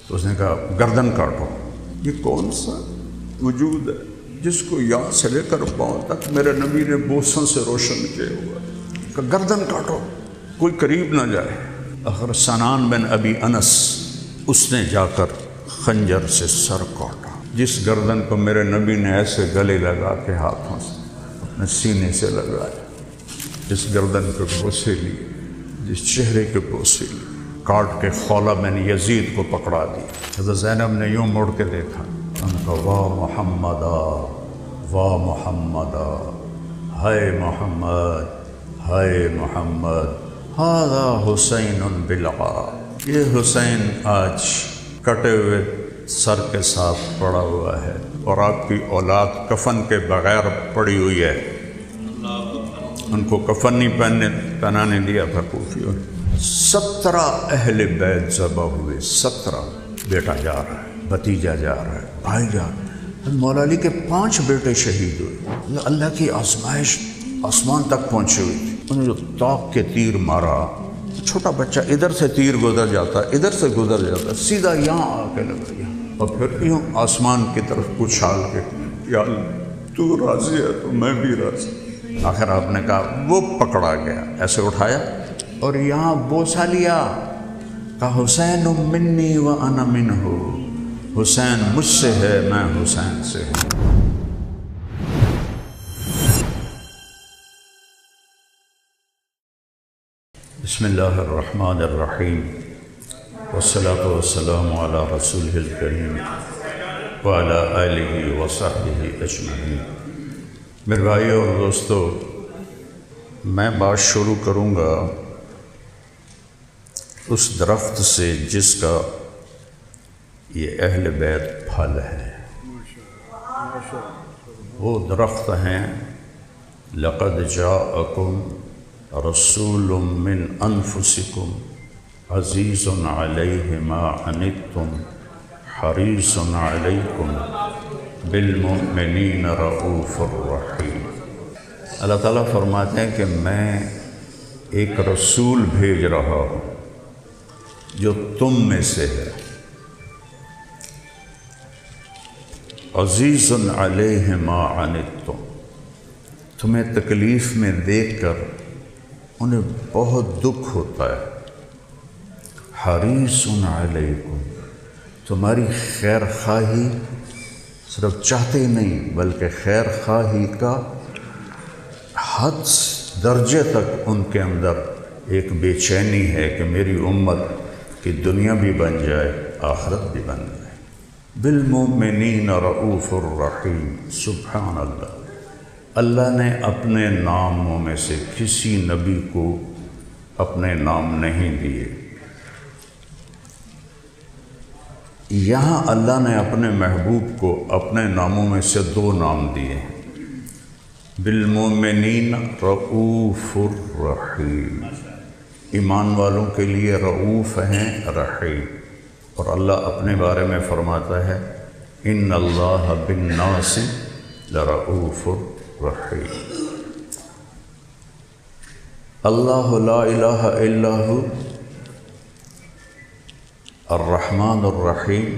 تو اس نے کہا گردن کاٹو۔ یہ کون سا وجود ہے جس کو یہاں سے لے کر پاؤں تک میرے نبی نے بوسوں سے روشن کیا ہوا ہے، کہ گردن کاٹو، کوئی قریب نہ جائے۔ آخر سنان بن ابی انس اس نے جا کر خنجر سے سر کاٹا، جس گردن کو میرے نبی نے ایسے گلے لگا کے ہاتھوں سے اپنے سینے سے لگایا، جس گردن کے بوسے لیے، جس چہرے کے بوسے لیے، کاٹ کے خولہ بن یزید کو پکڑا دی۔ حضرت زینب نے یوں مڑ کے دیکھا، ان کا واہ محمدا، واہ محمدا، ہائے محمد، ہائے محمد، ھذا حسین بالعا، یہ حسین آج کٹے ہوئے سر کے ساتھ پڑا ہوا ہے اور آپ کی اولاد کفن کے بغیر پڑی ہوئی ہے۔ ان کو کفن نہیں پہنانے دیا تھا کوفیوں نے۔ 17 اہل بیت ذبح ہوئے، 17۔ بیٹا جا رہا ہے، بھتیجا جا رہا ہے، بھائی جا رہا ہے۔ مولا علی کے 5 بیٹے شہید ہوئے۔ اللہ کی آزمائش آسمان تک پہنچی ہوئی تھی۔ انہوں نے جو طاق کے تیر مارا، چھوٹا بچہ ادھر سے تیر گزر جاتا، ادھر سے گزر جاتا، سیدھا یہاں آ کے لگ گیا، اور پھر یوں آسمان کی طرف اچھال کے، یا اللہ تو راضی ہے تو میں بھی راضی۔ آخر آپ نے کہا، وہ پکڑا گیا، ایسے اٹھایا اور یہاں بوسا لیا، کہا حسین منی وانا منہ، حسین مجھ سے ہے، میں حسین سے ہوں۔ بسم اللہ الرحمن الرحیم، والصلاة والسلام علی رسولہ الکریم وعلی آلہ وصحبہ اجمعین۔ میرے بھائیو اور دوستو، میں بات شروع کروں گا اس درخت سے جس کا یہ اہل بیت پھل ہے۔ وہ درخت ہیں لقد جاءکم رسول من انفسکم عزیز علیہ ما عنتم حریص علیکم بالمؤمنین رؤوف الرحیم۔ اللہ تعالیٰ فرماتے ہیں کہ میں ایک رسول بھیج رہا ہوں جو تم میں سے ہے، عزیز علیہ ما عنتم، تمہیں تکلیف میں دیکھ کر انہیں بہت دکھ ہوتا ہے، حریص علیکم، تمہاری خیر خواہی صرف چاہتے ہی نہیں بلکہ خیر خواہی کا حد درجے تک ان کے اندر ایک بے چینی ہے کہ میری امت کی دنیا بھی بن جائے، آخرت بھی بن جائے۔ بالمؤمنین رؤوف الرحیم۔ سبحان اللہ، اللہ نے اپنے ناموں میں سے کسی نبی کو اپنے نام نہیں دیے۔ یہاں اللہ نے اپنے محبوب کو اپنے ناموں میں سے 2 نام دیے ہیں، بالمؤمنین رؤوف الرحیم، ایمان والوں کے لیے رؤوف ہیں، رحیم۔ اور اللہ اپنے بارے میں فرماتا ہے، ان اللہ بالناس لرؤوف الرحیم۔ اللہ لا الہ الا ہو الرحمن الرحیم،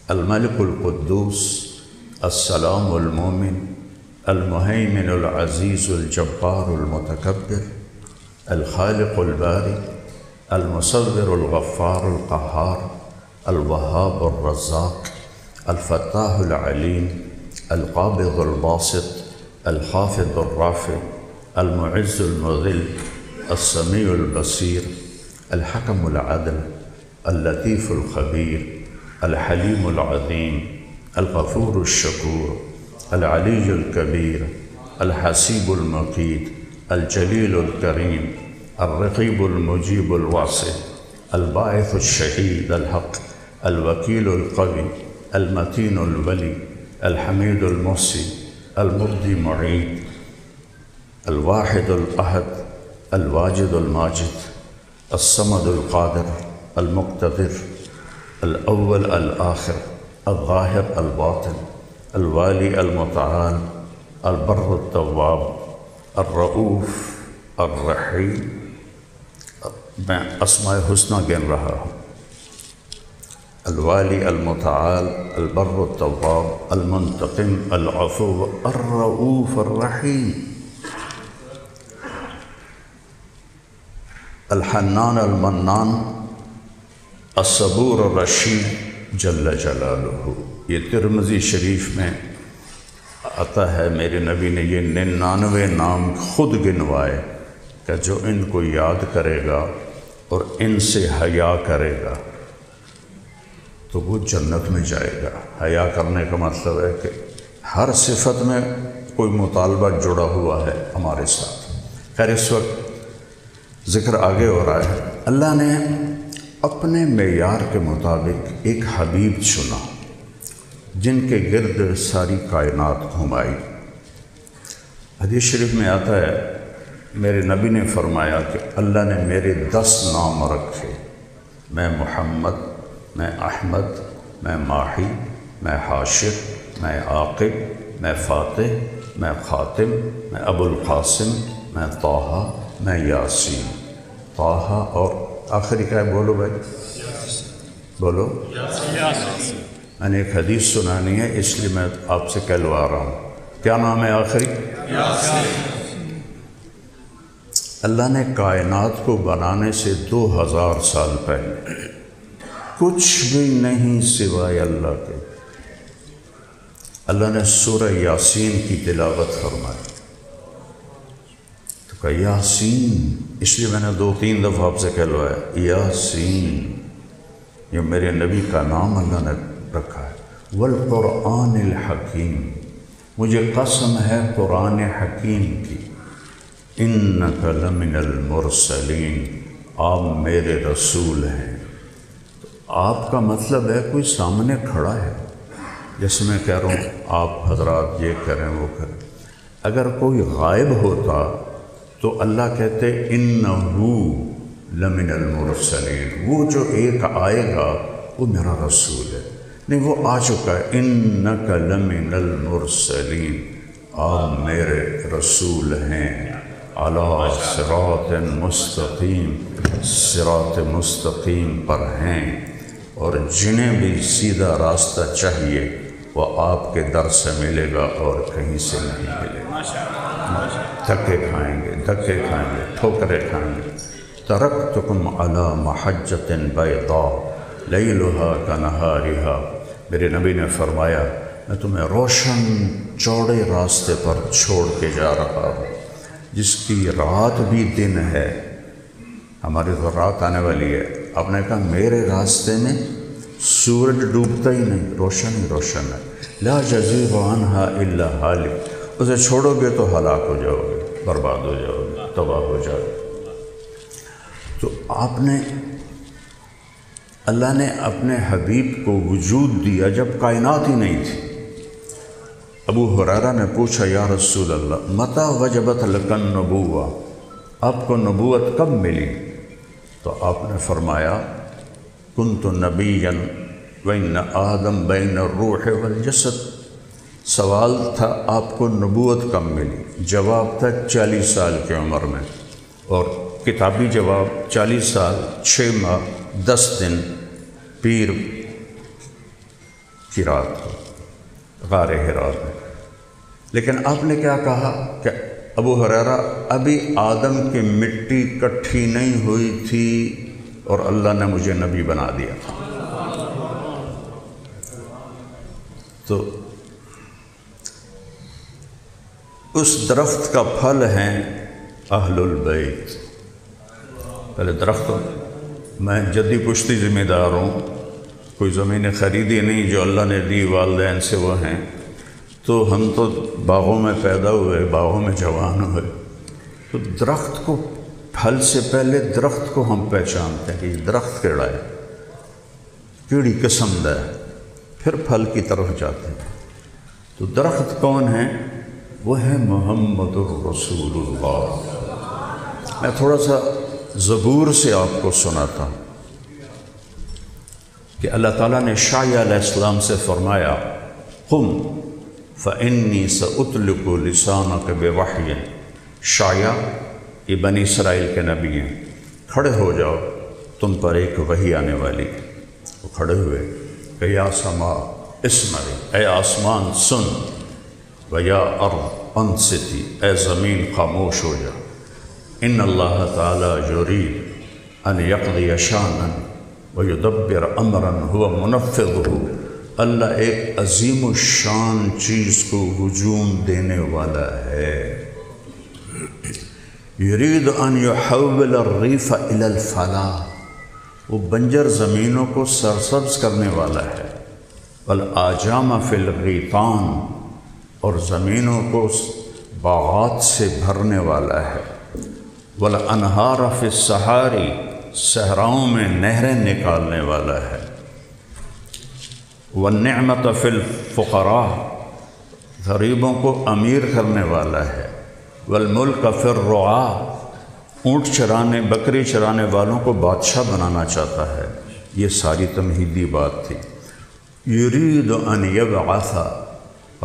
الملک القدوس، السلام المومن، المہیمن العزیز الجبار المتکبر، الخالق الباری، المصور الغفار القہار، الوہاب الرزاق، الفتاح العلیم، القابض الباسط، الخافض الرافع، المعز المذل، السمیع البصیر، الحکم العدل، اللطیف الخبیر، الحلیم العظیم، الغفور الشکور، العلی الکبیر، الحسیب المقیت، الجلیل الکریم، الرقیب المجیب الواسع، الباعث الشہید الحق، الوکیل القوی، المتین الولی، الحمید المحصی، المبدی معید، الواحد الاحد، الواجد الماجد، الصمد القادر، المقتدر، الاول الآخر، الظاہر الباطن، الوالی المتعال، البر التواب، الرؤوف الرحیم۔ میں اسماء حسنہ گن رہا ہوں، الوالی المتعال البر التواب المنتقم العفو الرؤوف الرحیم الحنان المنان الصبور الرشید جل جلالہ۔ یہ ترمذی شریف میں آتا ہے، میرے نبی نے یہ 99 نام خود گنوائے کہ جو ان کو یاد کرے گا اور ان سے حیا کرے گا تو وہ جنت میں جائے گا۔ حیا کرنے کا مطلب ہے کہ ہر صفت میں کوئی مطالبہ جڑا ہوا ہے ہمارے ساتھ۔ خیر اس وقت ذکر آگے ہو رہا ہے، اللہ نے اپنے معیار کے مطابق ایک حبیب چنا جن کے گرد ساری کائنات گھمائی۔ حدیث شریف میں آتا ہے، میرے نبی نے فرمایا کہ اللہ نے میرے 10 نام رکھے، میں محمد، میں احمد، میں ماہی، میں حاشر، میں عاقب، میں فاتح، میں خاتم، میں ابو القاسم، میں طٰہٰ، میں یاسین۔ طٰہٰ اور آخری کیا ہے؟ بولو بھائی، بولو۔ میں نے ایک حدیث سنانی ہے اس لیے میں آپ سے کہلوا رہا ہوں، کیا نام ہے آخری؟ اللہ نے کائنات کو بنانے سے 2000 سال پہلے کچھ بھی نہیں سوائے اللہ کے، اللہ نے سورہ یاسین کی تلاوت فرمائی۔ تو کہا یاسین، اس لیے میں نے 2-3 دفعہ آپ سے کہلوایا یاسین، یہ میرے نبی کا نام اللہ نے رکھا ہے۔ والقرآن الحکیم، مجھے قسم ہے قرآن حکیم کی، انک لمن المرسلین، آپ میرے رسول ہیں۔ تو آپ کا مطلب ہے کوئی سامنے کھڑا ہے، جیسے میں کہہ رہا ہوں آپ حضرات یہ کریں وہ کریں۔ اگر کوئی غائب ہوتا تو اللہ کہتے انہو لمن المرسلین، وہ جو ایک آئے گا وہ میرا رسول ہے، نہیں وہ آ چکا ہے۔ انک لمن المرسلین، آپ میرے رسول ہیں، علی صراط مستقیم، صراط مستقیم پر ہیں، اور جنہیں بھی سیدھا راستہ چاہیے وہ آپ کے در سے ملے گا اور کہیں سے نہیں ملے گا۔ دھکے کھائیں گے، دھکے کھائیں گے، ٹھوکریں کھائیں گے۔ ترکتکم علی محجۃ بیضاء لیلھا کنہارھا، میرے نبی نے فرمایا میں تمہیں روشن چوڑے راستے پر چھوڑ کے جا رہا ہوں، جس کی رات بھی دن ہے۔ ہماری تو رات آنے والی ہے، آپ نے کہا میرے راستے میں سورج ڈوبتا ہی نہیں، روشن ہی روشن ہے۔ لا یزیغ عنہا الا ہالک، اسے چھوڑو گے تو ہلاک ہو جاؤ گے، برباد ہو جاؤ گے، تباہ ہو جاؤ گے۔ تو آپ نے، اللہ نے اپنے حبیب کو وجود دیا جب کائنات ہی نہیں تھی۔ ابو ہریرہ نے پوچھا یا رسول اللہ متى وجبت لک النبوہ، آپ کو نبوت کب ملی؟ تو آپ نے فرمایا کنت نبیا وان آدم بین الروح والجسد۔ سوال تھا آپ کو نبوت کب ملی؟ جواب تھا 40 سال کی عمر میں، اور کتابی جواب 40 سال 6 ماہ 10 دن پیر کی رات غار حرا میں۔ لیکن آپ نے کیا کہا کہ ابو ہریرہ ابھی آدم کی مٹی کٹھی نہیں ہوئی تھی اور اللہ نے مجھے نبی بنا دیا تھا۔ تو اس درخت کا پھل ہیں اہل البیت۔ پہلے درخت، میں جدی پشتی ذمہ دار ہوں، کوئی زمینیں خریدی نہیں، جو اللہ نے دی والدین سے وہ ہیں، تو ہم تو باغوں میں پیدا ہوئے، باغوں میں جوان ہوئے، تو درخت کو پھل سے پہلے درخت کو ہم پہچانتے ہیں کہ یہ درخت کیڑا ہے، کیڑی قسم دا ہے، پھر پھل کی طرف جاتے ہیں۔ تو درخت کون ہے؟ وہ ہے محمد الرسول اللہ۔ میں تھوڑا سا زبور سے آپ کو سناتا ہوں کہ اللہ تعالیٰ نے شعیہ علیہ السلام سے فرمایا قم فإنی سأطلق لسانک بوحی۔ شعیہ یہ بنی اسرائیل کے نبی ہیں، کھڑے ہو جاؤ، تم پر ایک وحی آنے والی۔ وہ کھڑے ہوئے، کہ یا سما اسمعی، اے آسمان سن، و یا ارض انصتی، اے زمین خاموش ہو جا، ان اللہ تعالی یرید ان یقضی شانا ویدبر امرا هو منفذہ، اللہ ایک عظیم الشان چیز کو ہجوم دینے والا ہے۔ یرید ان یحول الریف الی الفلاح، وہ بنجر زمینوں کو سرسبز کرنے والا ہے، والآجام فی الغیطان، اور زمینوں کو باغات سے بھرنے والا ہے، والانہار فی الصحاری، صحراؤں میں نہریں نکالنے والا ہے، والنعمت فی الفقراء، غریبوں کو امیر کرنے والا ہے، والملک فی الرعاء، اونٹ چرانے بکری چرانے والوں کو بادشاہ بنانا چاہتا ہے۔ یہ ساری تمہیدی بات تھی۔ یرید ان یبعث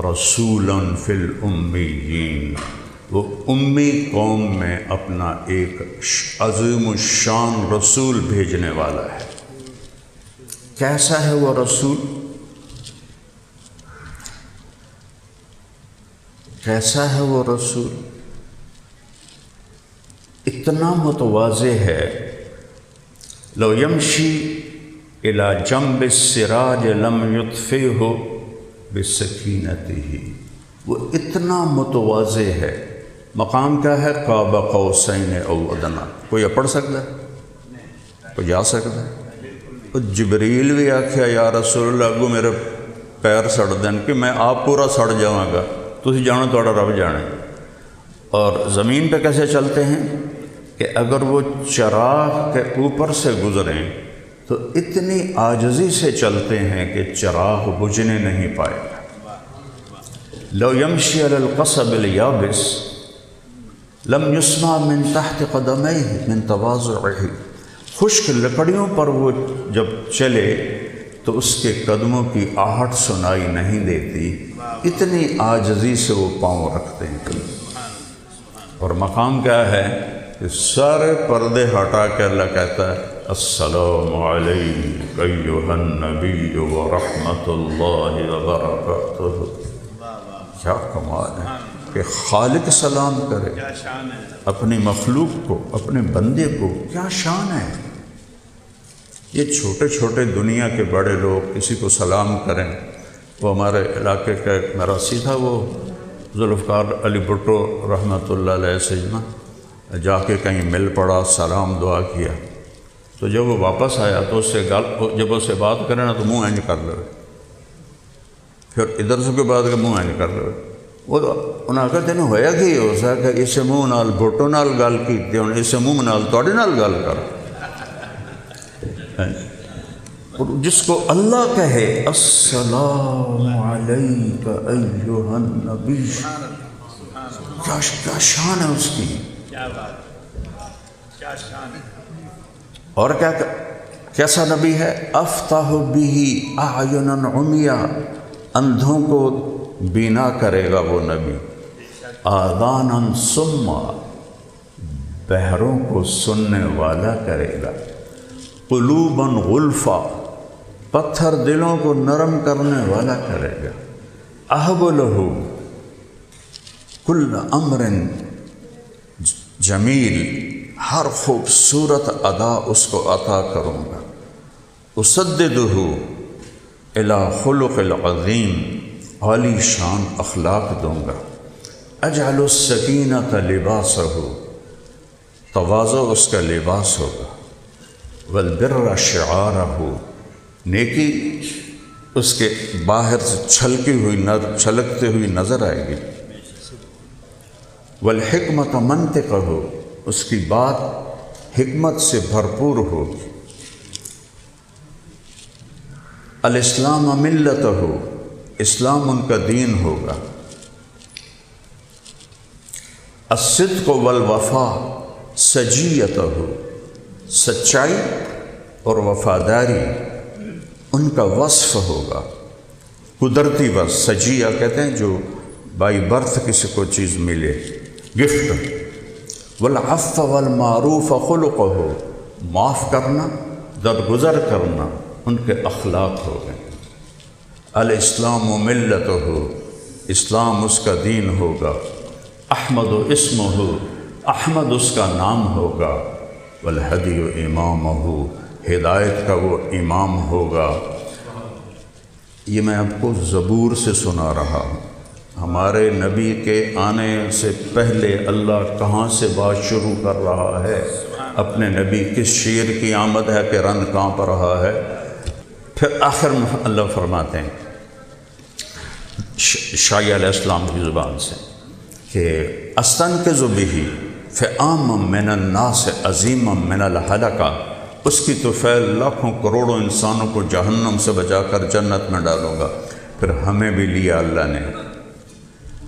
رسولا فی الامیین، وہ امی قوم میں اپنا ایک عظیم الشان رسول بھیجنے والا ہے۔ کیسا ہے وہ رسول؟ کیسا ہے وہ رسول؟ اتنا متواضع ہے، لو یمشی الی جنب السراج لم یطفئہ بسکینتہ، وہ اتنا متواضع ہے۔ مقام کیا ہے؟ قاب قوسین او ادنیٰ۔ کوئی پڑھ سکتا ہے؟ کوئی جا سکتا ہے؟ جبریل بھی آکھیا یا رسول اللہ اگو میرے پیر سڑ دین کہ میں آپ پورا سڑ جاؤں گا، تسی جانو توڑا رب جانے۔ اور زمین پہ کیسے چلتے ہیں کہ اگر وہ چراغ کے اوپر سے گزریں تو اتنی عاجزی سے چلتے ہیں کہ چراغ بجھنے نہیں پائے گا۔ لو یمشی علی القصب الیابس لم یسمع من تحت قدمیہ من تواضعہ، خشک لکڑیوں پر وہ جب چلے تو اس کے قدموں کی آہٹ سنائی نہیں دیتی، اتنی عاجزی سے وہ پاؤں رکھتے ہیں۔ اور مقام کیا ہے کہ سارے پردے ہٹا کے اللہ کہتا ہے السلام علیک ایھا النبی ورحمۃ اللہ وبرکاتہ۔ کیا کمال ہے کہ خالق سلام کرے اپنی مخلوق کو، اپنے بندے کو، کیا شان ہے۔ یہ چھوٹے چھوٹے دنیا کے بڑے لوگ کسی کو سلام کریں۔ وہ ہمارے علاقے کا ایک مراسی تھا، وہ ذوالفقار علی بھٹو رحمۃ اللہ علیہ سجنہ، جا کے کہیں مل پڑا، سلام دعا کیا، تو جب وہ واپس آیا تو اس سے جب اس سے بات کرے نا تو منہ اینج کر لے، پھر ادھر سے کوئی بات کر منہ اینج کر لے۔ وہ انہاں کہا تینوں ہویا کہ ہو سکا کہ اسے منہ نال بھٹو نال گل کیتی، ہن اسے منہ نال تواڈے نال گل کر۔ اور جس کو اللہ کہے السلام علیک ایھا النبی، کیا شان ہے اس کی، اور کیسا نبی ہے؟ افتح بہ اعینا عمیا، اندھوں کو بینا کرے گا وہ نبی، آذانا صما، بہروں کو سننے والا کرے گا، قلوبا غلفا، پتھر دلوں کو نرم کرنے والا کرے گا، اہب لہ کل امر جمیل، ہر خوبصورت ادا اس کو عطا کروں گا، اسددہ الی خلق العظیم، عالی شان اخلاق دوں گا، اجعل السکینۃ لباسہ، تواضع اس کا لباس ہوگا، والبر شعارہ، نیکی اس کے باہر سے چھلکتے ہوئی نظر آئے گی، والحکمت منطقہ، اس کی بات حکمت سے بھرپور ہوگی، الاسلام ملتہ، اسلام ان کا دین ہوگا، الصدق والوفا سجیتہ، سچائی اور وفاداری ان کا وصف ہوگا، قدرتی وصف، سجیہ کہتے ہیں جو بائی برتھ کسی کو چیز ملے، گفٹ، والعفو والمعروف خلقہ، معاف کرنا، درگزر کرنا ان کے اخلاق ہو گئے۔ الاسلام ملتہ، اسلام اس کا دین ہوگا، احمد اسمہ، احمد اس کا نام ہوگا، والہدی امامہ، ہدایت کا وہ امام ہوگا۔ یہ میں آپ کو زبور سے سنا رہا ہوں۔ ہمارے نبی کے آنے سے پہلے اللہ کہاں سے بات شروع کر رہا ہے؟ اپنے نبی کس شیر کی آمد ہے کہ رن کانپ رہا ہے؟ پھر آخر میں اللہ فرماتے ہیں شاعر علیہ السلام کی زبان سے کہ استنقذ بہ فعاما من الناس عظیما من الحلقہ، اس کی طفیل لاکھوں کروڑوں انسانوں کو جہنم سے بچا کر جنت میں ڈالوں گا۔ پھر ہمیں بھی لیا اللہ نے،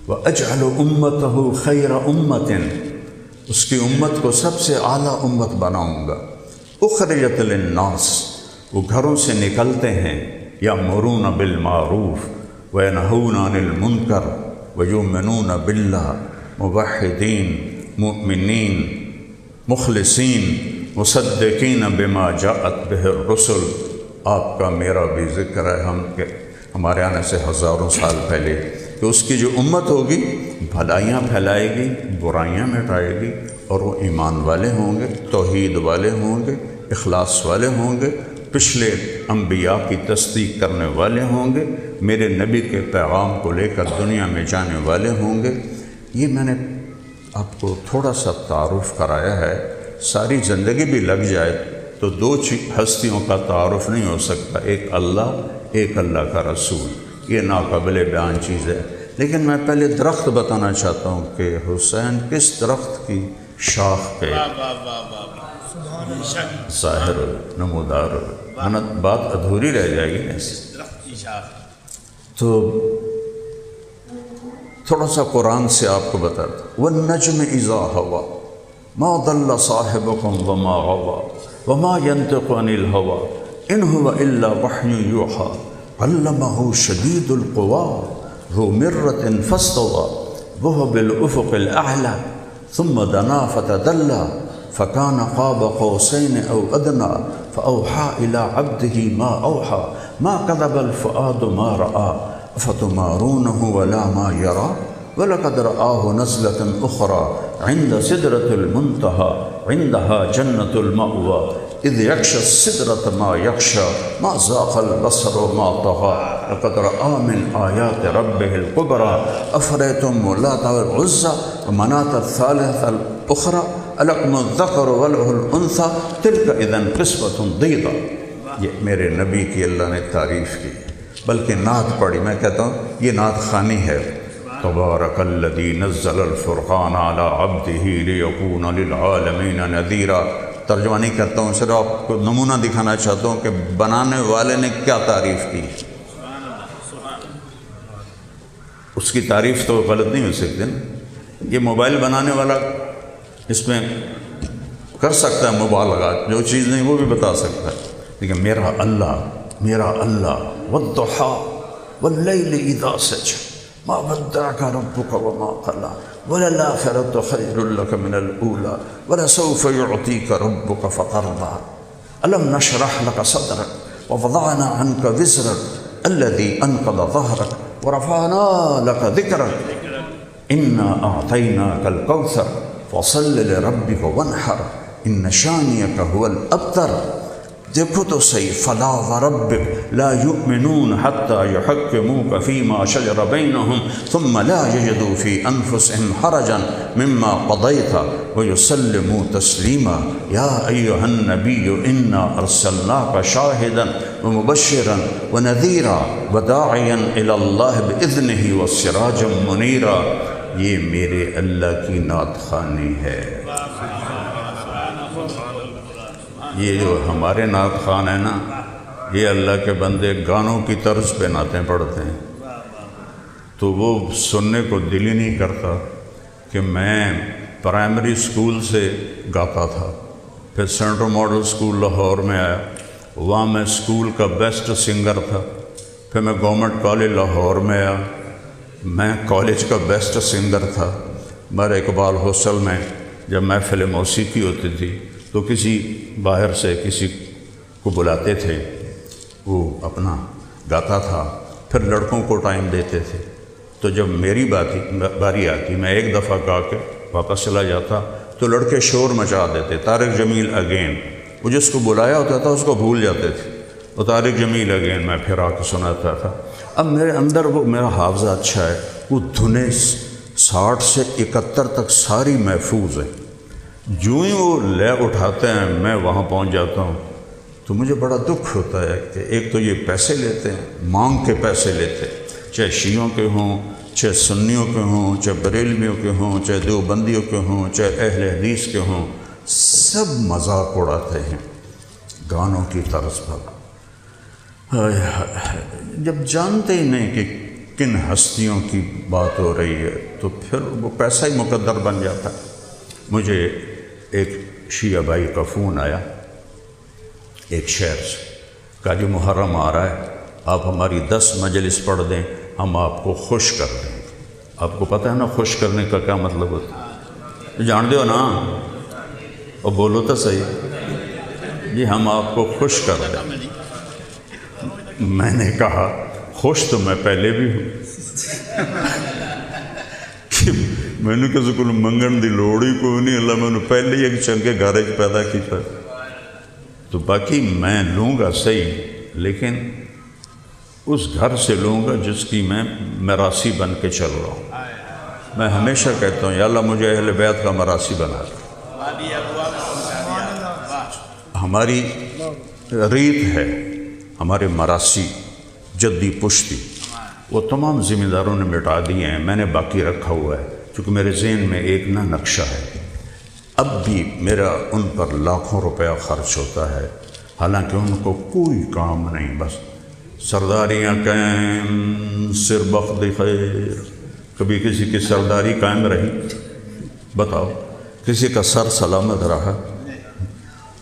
وَأَجْعَلُ أُمَّتَهُ خَيْرَ أُمَّةٍ، اس کی امت کو سب سے اعلیٰ امت بناؤں گا۔ اخرجت للناس، وہ گھروں سے نکلتے ہیں، یأمرون بالمعروف وینہون عن المنکر ویؤمنون باللہ، موحدین، مؤمنین، مخلصین، مصدقین بما جاءت بہ الرسل۔ آپ کا میرا بھی ذکر ہے ہمارے آنے سے ہزاروں سال پہلے کہ اس کی جو امت ہوگی بھلائیاں پھیلائے گی، برائیاں مٹائے گی، اور وہ ایمان والے ہوں گے، توحید والے ہوں گے، اخلاص والے ہوں گے، پچھلے انبیاء کی تصدیق کرنے والے ہوں گے، میرے نبی کے پیغام کو لے کر دنیا میں جانے والے ہوں گے۔ یہ میں نے آپ کو تھوڑا سا تعارف کرایا ہے۔ ساری زندگی بھی لگ جائے تو دو ہستیوں کا تعارف نہیں ہو سکتا، ایک اللہ، ایک اللہ کا رسول۔ یہ ناقابل بیان چیز ہے۔ لیکن میں پہلے درخت بتانا چاہتا ہوں کہ حسین کس درخت کی شاخ پہ ظاہر ہو، نمودار ہو، بات ادھوری رہ جائے گی ایسے۔ تو تھوڑا سا قرآن سے آپ کو بتاتا ہوں، وَالنَّجْمِ إِذَا هَوَى مَا ضَلَّ صَاحِبُكُمْ وَمَا غَوَى وَمَا يَنطِقُ عَنِ الْهَوَى إِنْ هُوَ إِلَّا وَحْيٌ يُوحَىٰ علمہ شدید القویٰ ذو مرۃ فاستویٰ وہو بالافق الاعلیٰ ثم دنا فتدلی فکان قاب قوسین او ادنیٰ فاوحیٰ الی عبدہ ما اوحیٰ ما کذب الفؤاد ما رأى افتمارونہ ولا ما یریٰ وَلَقَدْ رَآهُ نَزْلَةً أُخْرَىٰ عِنْدَ سِدْرَةِ الْمُنْتَهَىٰ عِنْدَهَا جَنَّةُ الْمَأْوَىٰ إِذْ يَغْشَى السِّدْرَةَ مَا يَغْشَىٰ مَا زَاغَ الْبَصَرُ وَمَا طَغَىٰ لَقَدْ رَآهُ مِنْ آيَاتِ رَبِّهِ الْكُبْرَىٰ أَفَرَأَيْتُمُ اللَّاتَ وَالْعُزَّىٰ وَمَنَاةَ الثَّالِثَةَ الْأُخْرَىٰ أَلَكُمُ الذَّكَرُ وَلَهُ الْأُنثَىٰ تِلْكَ إِذًا قِسْمَةٌ ضِیزَىٰ۔ یہ میرے نبی کی اللہ نے تعریف کی، بلکہ نعت پڑھی۔ میں کہتا ہوں یہ نعت خوانی ہے۔ تبارک الذی نزل الفرقان علی عبدہ لیکون للعالمین نذیرا۔ ترجمہ نہیں کرتا ہوں، صرف آپ کو نمونہ دکھانا چاہتا ہوں کہ بنانے والے نے کیا تعریف کی۔ اس کی تعریف تو غلط نہیں ہو سکتی نا۔ یہ موبائل بنانے والا اس میں کر سکتا ہے مبالغہ، جو چیز نہیں وہ بھی بتا سکتا ہے، لیکن میرا اللہ والضحیٰ واللیل اذا سجى ما ودعك ربك وما قلى وللآخرة خير لك من الأولى ولسوف يعطيك ربك فترضى ألم نشرح لك صدرك ووضعنا عنك وزرك الذي أنقض ظهرك ورفعنا لك ذكرك إنا أعطيناك الكوثر فصل لربك وانحر إن شانئك هو الأبتر۔ دیکھو تو صحیح، فلا وربک لا یؤمنون حتی یحکموک فیما شجر بینہم ثم لا یجدوا فی انفسہم حرجا مما قضیت ویسلموا تسلیما۔ یا ایہا النبی انا ارسلناک شاہدا ومبشرا ونذیرا وداعیا الی اللہ باذنہ وسراجا منیرا۔ یہ میرے اللہ کی نعت خوانی ہے۔ یہ جو ہمارے نعت خوان ہیں نا، یہ اللہ کے بندے گانوں کی طرز پہ نعتیں پڑھتے ہیں، تو وہ سننے کو دل ہی نہیں کرتا کہ میں پرائمری اسکول سے گاتا تھا، پھر سینٹرل ماڈل اسکول لاہور میں آیا، وہاں میں اسکول کا بیسٹ سنگر تھا، پھر میں گورنمنٹ کالج لاہور میں آیا، میں کالج کا بیسٹ سنگر تھا۔ میرے اقبال ہاسٹل میں جب محفل موسیقی ہوتی تھی تو کسی باہر سے کسی کو بلاتے تھے، وہ اپنا گاتا تھا، پھر لڑکوں کو ٹائم دیتے تھے۔ تو جب میری باری آتی، میں ایک دفعہ گا کے واپس چلا جاتا تو لڑکے شور مچا دیتے، طارق جمیل اگین۔ وہ جس کو بلایا ہوتا تھا اس کو بھول جاتے تھے، وہ طارق جمیل اگین، میں پھر آ کے سناتا تھا۔ اب میرے اندر وہ میرا حافظہ اچھا ہے، وہ دھنیں 60 سے 71 تک ساری محفوظ ہیں۔ جو ہی وہ لے اٹھاتے ہیں میں وہاں پہنچ جاتا ہوں تو مجھے بڑا دکھ ہوتا ہے کہ ایک تو یہ پیسے لیتے ہیں، مانگ کے پیسے لیتے ہیں، چاہے شیعوں کے ہوں، چاہے سنیوں کے ہوں، چاہے بریلویوں کے ہوں، چاہے دیوبندیوں کے ہوں، چاہے اہل حدیث کے ہوں، سب مذاق اڑاتے ہیں گانوں کی طرز پر۔ جب جانتے ہی نہیں کہ کن ہستیوں کی بات ہو رہی ہے تو پھر وہ پیسہ ہی مقدر بن جاتا ہے۔ مجھے ایک شیعہ بھائی کا فون آیا ایک شہر سے، کہا جی محرم آ رہا ہے، آپ ہماری 10 مجلس پڑھ دیں، ہم آپ کو خوش کر دیں گے۔ آپ کو پتہ ہے نا خوش کرنے کا کیا مطلب ہوتا ہے؟ جانتے ہو نا؟ اور بولو تو صحیح، جی ہم آپ کو خوش کر دیں۔ میں نے کہا خوش تو میں پہلے بھی ہوں کہ میں نے کسی کو منگن دی لوڑ ہی کوئی نہیں، اللہ میں نے پہلے ہی ایک چنکے گھر پیدا کیتا، تو باقی میں لوں گا صحیح، لیکن اس گھر سے لوں گا جس کی میں میراثی بن کے چل رہا ہوں۔ میں ہمیشہ کہتا ہوں یا اللہ مجھے اہل بیت کا میراثی بنا دے۔ ہماری ریت ہے، ہمارے میراثی جدی پشتی، وہ تمام ذمہ داروں نے مٹا دیے ہیں، میں نے باقی رکھا ہوا ہے، کیونکہ میرے ذہن میں ایک نقشہ ہے۔ اب بھی میرا ان پر لاکھوں روپیہ خرچ ہوتا ہے، حالانکہ ان کو کوئی کام نہیں، بس سرداریاں قائم سر بخت خیر۔ کبھی کسی کی سرداری قائم رہی؟ بتاؤ، کسی کا سر سلامت رہا؟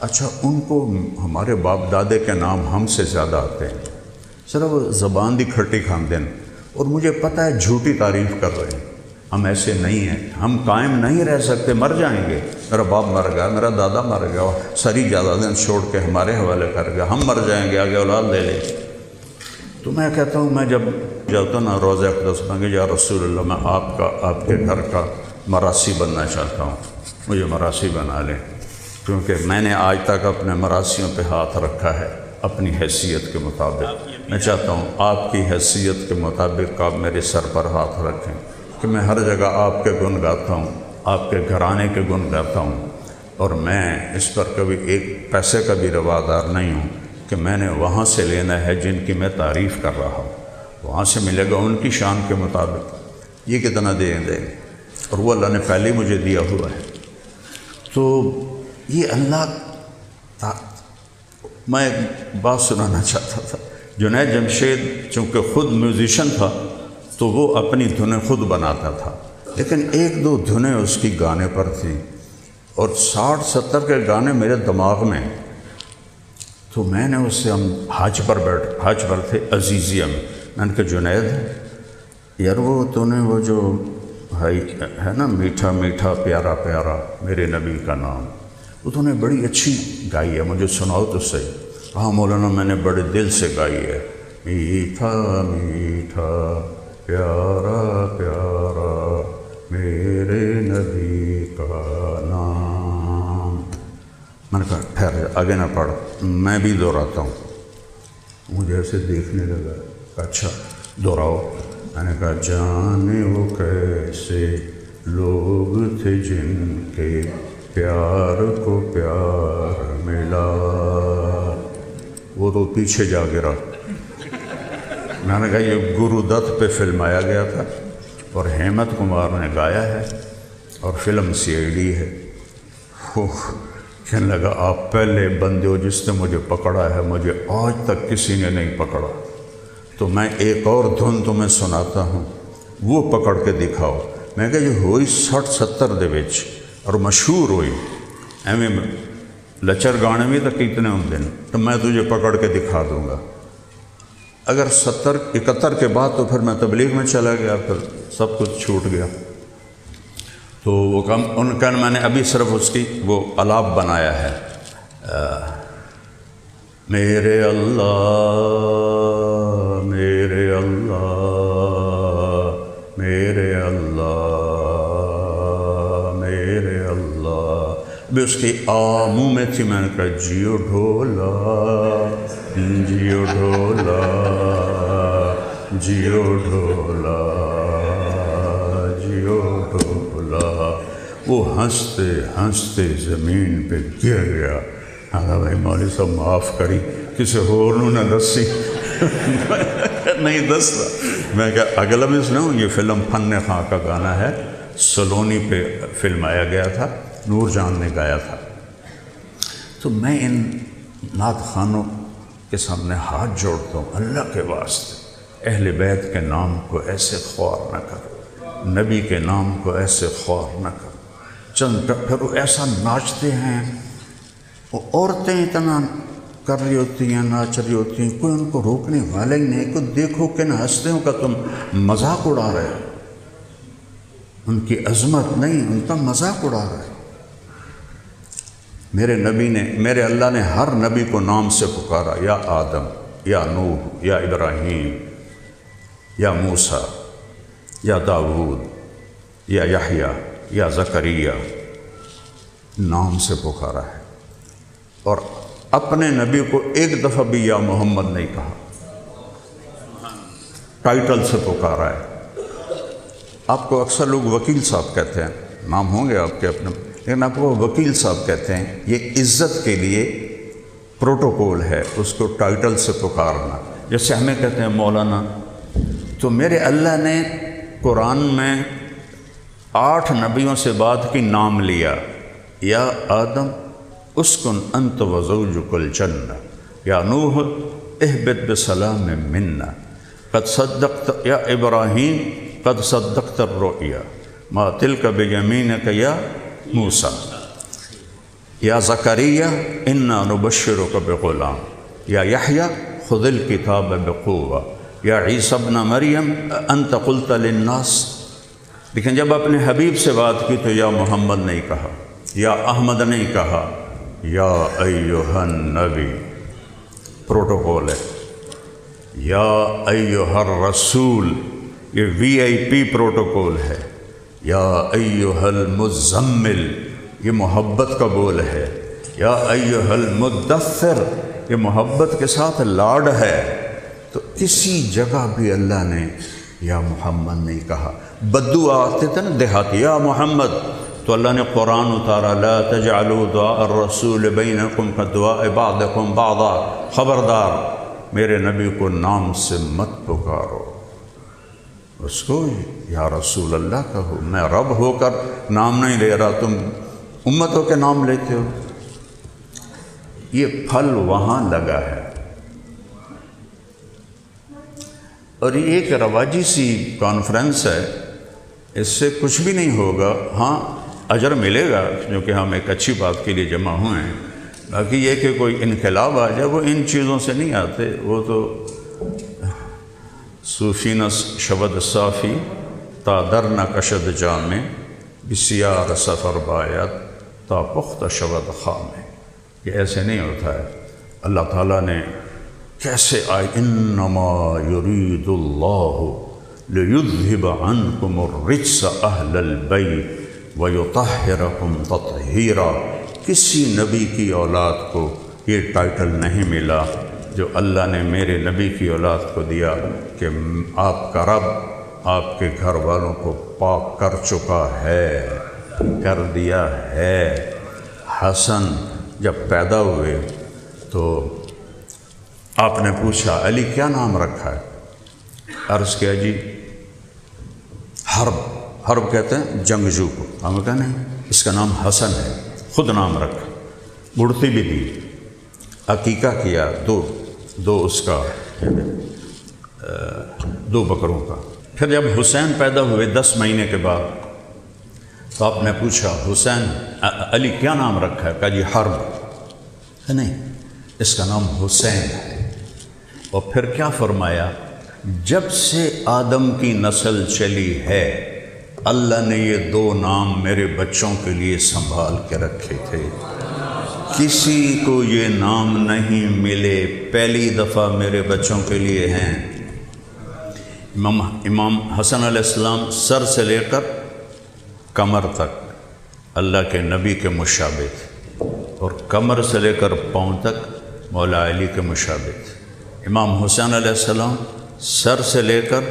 اچھا، ان کو ہمارے باپ دادے کے نام ہم سے زیادہ آتے ہیں، صرف زبان دی کھٹی کھاندے ہیں، اور مجھے پتہ ہے جھوٹی تعریف کر رہے ہیں۔ ہم ایسے نہیں ہیں، ہم قائم نہیں رہ سکتے، مر جائیں گے۔ میرا باپ مر گیا، میرا دادا مر گیا، ساری جائیدادیں چھوڑ کے ہمارے حوالے کر گیا، ہم مر جائیں گے، آگے اولاد لے لے۔ تو میں کہتا ہوں، میں جب جاتا ہوں نا روضہ اقدس میں کہ یا رسول اللہ میں آپ کے گھر کا میراثی بننا چاہتا ہوں، مجھے میراثی بنا لیں، کیونکہ میں نے آج تک اپنے میراثیوں پہ ہاتھ رکھا ہے اپنی حیثیت کے مطابق۔ میں چاہتا ہوں آپ کی حیثیت کے مطابق آپ میرے سر پر ہاتھ رکھیں کہ میں ہر جگہ آپ کے گن گاتا ہوں، آپ کے گھرانے کے گن گاتا ہوں، اور میں اس پر کبھی ایک پیسے کا بھی روادار نہیں ہوں کہ میں نے وہاں سے لینا ہے جن کی میں تعریف کر رہا ہوں، وہاں سے ملے گا ان کی شان کے مطابق۔ یہ کتنا دیں گے، اور وہ اللہ نے پہلے مجھے دیا ہوا ہے۔ تو یہ اللہ، میں ایک بات سنانا چاہتا تھا۔ جنید جمشید چونکہ خود میوزیشن تھا تو وہ اپنی دھنیں خود بناتا تھا، لیکن 1-2 دھنیں اس کی گانے پر تھیں، اور 60-70 کے گانے میرے دماغ میں۔ تو میں نے اس سے، ہم حج پر تھے عزیزیہ میں نے کہا جنید یار وہ تو نے وہ جو ہے نا میٹھا میٹھا پیارا پیارا میرے نبی کا نام، وہ تو نے بڑی اچھی گائی ہے، مجھے سناؤ تو صحیح۔ ہاں مولانا میں نے بڑے دل سے گائی ہے، میٹھا میٹھا پیارا پیارا میرے نبی کا نام۔ میں نے کہا ٹھہر آگے نہ پڑھ، میں بھی دہراتا ہوں۔ مجھے ایسے دیکھنے لگا، اچھا دہراؤ۔ میں نے کہا جانے وہ کیسے لوگ تھے جن کے پیار کو پیار ملا، وہ تو پیچھے جا گرا۔ میں نے کہا یہ گرو دت پہ فلمایا گیا تھا اور ہیمت کمار نے گایا ہے اور فلم CID ہے۔ کہنے لگا آپ پہلے بندے ہو جس نے مجھے پکڑا ہے، مجھے آج تک کسی نے نہیں پکڑا۔ تو میں ایک اور دھن تمہیں سناتا ہوں، وہ پکڑ کے دکھاؤ۔ میں کہا یہ ہوئی 60-70 دے وچ اور مشہور ہوئی، ایویں لچر گانے بھی تو کتنے ہوندے ہیں، تو میں تجھے پکڑ کے دکھا دوں گا۔ اگر 70-71 کے بعد تو پھر میں تبلیغ میں چلا گیا، پھر سب کچھ چھوٹ گیا۔ تو وہ ان کا میں نے ابھی صرف اس کی وہ الاپ بنایا ہے، میرے اللہ بھی اس کی منہ میں تھی، میں نے کہا جیو ڈھولا جیو ڈھولا جیو ڈھولا جیو ڈھولا۔ وہ ہنستے ہنستے زمین پہ گر گیا۔ بھائی مولوی صاحب معاف کری، کسی اور نہ دسی نہیں دستا۔ میں کہا اگلا بھی سناؤں، یہ فلم فن خاں کا گانا ہے، سلونی پہ فلمایا گیا تھا، نور جان نے گایا تھا۔ تو میں ان نعت خوانوں کے سامنے ہاتھ جوڑتا ہوں، اللہ کے واسطے اہل بیت کے نام کو ایسے خوار نہ کرو، نبی کے نام کو ایسے خوار نہ کرو۔ چند پھر وہ ایسا ناچتے ہیں، وہ عورتیں اتنا کر رہی ہوتی ہیں، ناچ رہی ہوتی ہیں، کوئی ان کو روکنے والا ہی نہیں کہ دیکھو کن ہستیوں کا تم مذاق اڑا رہے ہو، ان کی عظمت نہیں، ان کا مذاق اڑا رہے ہو۔ میرے نبی نے، میرے اللہ نے ہر نبی کو نام سے پکارا، یا آدم، یا نوح، یا ابراہیم، یا موسیٰ، یا داؤد، یا یحییٰ، یا زکریا، نام سے پکارا ہے۔ اور اپنے نبی کو ایک دفعہ بھی یا محمد نہیں کہا، ٹائٹل سے پکارا ہے۔ آپ کو اکثر لوگ وکیل صاحب کہتے ہیں، نام ہوں گے آپ کے اپنے، لیکن آپ کو وکیل صاحب کہتے ہیں۔ یہ عزت کے لیے پروٹوکول ہے، اس کو ٹائٹل سے پکارنا، جیسے ہمیں کہتے ہیں مولانا۔ تو میرے اللہ نے قرآن میں 8 نبیوں سے بات کی، نام لیا، یا آدم اسکن انت وزوجک الجنہ، یا نوح اہبط بسلام منا، قد صدقت، یا ابراہیم قد صدقت الرؤیا، ما تلک بیمینک یا موسیٰ، یا زکریا انا نبشرک بغلام، یا یحییٰ خذ الکتاب بقوہ، یا عیسیٰ ابن مریم انت قلت للناس۔ لیکن جب اپنے حبیب سے بات کی تو یا محمد نہیں کہا، یا احمد نہیں کہا، یا ایہا النبی، پروٹوکول ہے، یا ایہا الرسول، یہ VIP پروٹوکول ہے، یا ایہا المزمل، یہ محبت کا بول ہے، یا ایہا المدثر، یہ محبت کے ساتھ لاڈ ہے۔ تو کسی جگہ بھی اللہ نے یا محمد نہیں کہا۔ بدو آتے تھے نا دیہاتی، یا محمد، تو اللہ نے قرآن اتارا، لا تجعلوا دعاء الرسول بینکم کدعاء بعضکم بعضا، خبردار میرے نبی کو نام سے مت پکارو، اس کو یا رسول اللہ کہو۔ میں رب ہو کر نام نہیں لے رہا، تم امتوں کے نام لیتے ہو۔ یہ پھل وہاں لگا ہے، اور یہ ایک رواجی سی کانفرنس ہے، اس سے کچھ بھی نہیں ہوگا۔ ہاں اجر ملے گا، کیونکہ ہم ایک اچھی بات کے لیے جمع ہوئے ہیں۔ باقی یہ کہ کوئی انقلاب آ جائے، وہ ان چیزوں سے نہیں آتے، وہ تو صوفینس شبد صافی تا در نہ کشد جامع، بسیار سفر باید تا پخت شبد خامے۔ یہ ایسے نہیں ہوتا ہے۔ اللہ تعالیٰ نے کیسے آئے، انما یرید اللہ لیذہب عنکم الرجس اہل البیت ویطہرکم تطہیرا۔ کسی نبی کی اولاد کو یہ ٹائٹل نہیں ملا جو اللہ نے میرے نبی کی اولاد کو دیا کہ آپ کا رب آپ کے گھر والوں کو پاک کر چکا ہے، کر دیا ہے۔ حسن جب پیدا ہوئے تو آپ نے پوچھا علی کیا نام رکھا ہے؟ عرض کیا جی حرب، حرب کہتے ہیں جنگجو کو۔ ہم نے کہا نہیں، اس کا نام حسن ہے، خود نام رکھا، گڑتی بھی دی، عقیقہ کیا، دو اس کا 2 بکروں کا۔ پھر جب حسین پیدا ہوئے 10 مہینے کے بعد تو آپ نے پوچھا حسین علی کیا نام رکھا ہے؟ کہا جی حرب۔ نہیں، اس کا نام حسین ہے۔ اور پھر کیا فرمایا، جب سے آدم کی نسل چلی ہے اللہ نے یہ 2 نام میرے بچوں کے لیے سنبھال کے رکھے تھے، کسی کو یہ نام نہیں ملے، پہلی دفعہ میرے بچوں کے لیے ہیں۔ امام حسن علیہ السلام سر سے لے کر کمر تک اللہ کے نبی کے مشابہ تھے، اور کمر سے لے کر پاؤں تک مولا علی کے مشابہ تھے۔ امام حسین علیہ السلام سر سے لے کر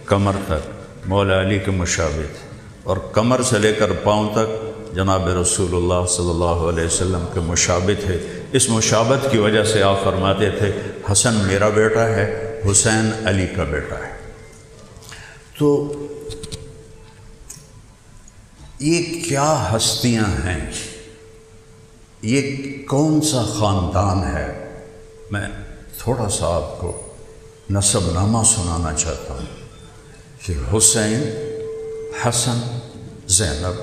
کمر تک مولا علی کے مشابہ تھے، اور کمر سے لے کر پاؤں تک جناب رسول اللہ صلی اللہ علیہ وسلم کے مشابہ تھے۔ اس مشابہت کی وجہ سے آپ فرماتے تھے حسن میرا بیٹا ہے، حسین علی کا بیٹا ہے۔ تو یہ کیا ہستیاں ہیں، یہ کون سا خاندان ہے؟ میں تھوڑا سا آپ کو نسب نامہ سنانا چاہتا ہوں کہ حسین، حسن، زینب،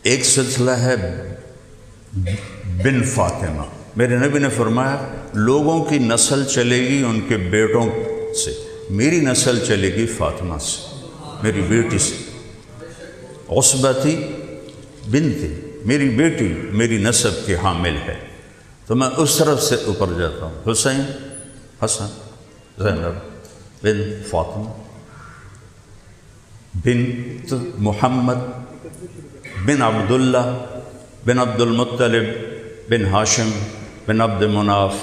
ایک سلسلہ ہے بن فاطمہ۔ میرے نبی نے فرمایا لوگوں کی نسل چلے گی ان کے بیٹوں سے، میری نسل چلے گی فاطمہ سے، میری بیٹی سے۔ عصبتی بنتی، میری بیٹی میری نسب کی حامل ہے، تو میں اس طرف سے اوپر جاتا ہوں۔ حسین، حسن، زینب بن فاطمہ بنت محمد بن عبداللہ بن عبد المطلب بن ہاشم بن عبد مناف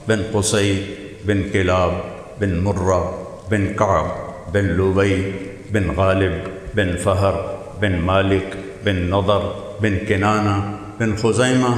بن قصی بن کلاب بن مرہ بن کعب بن لوبی بن غالب بن فہر بن مالک بن نضر بن کنانہ بن خزیمہ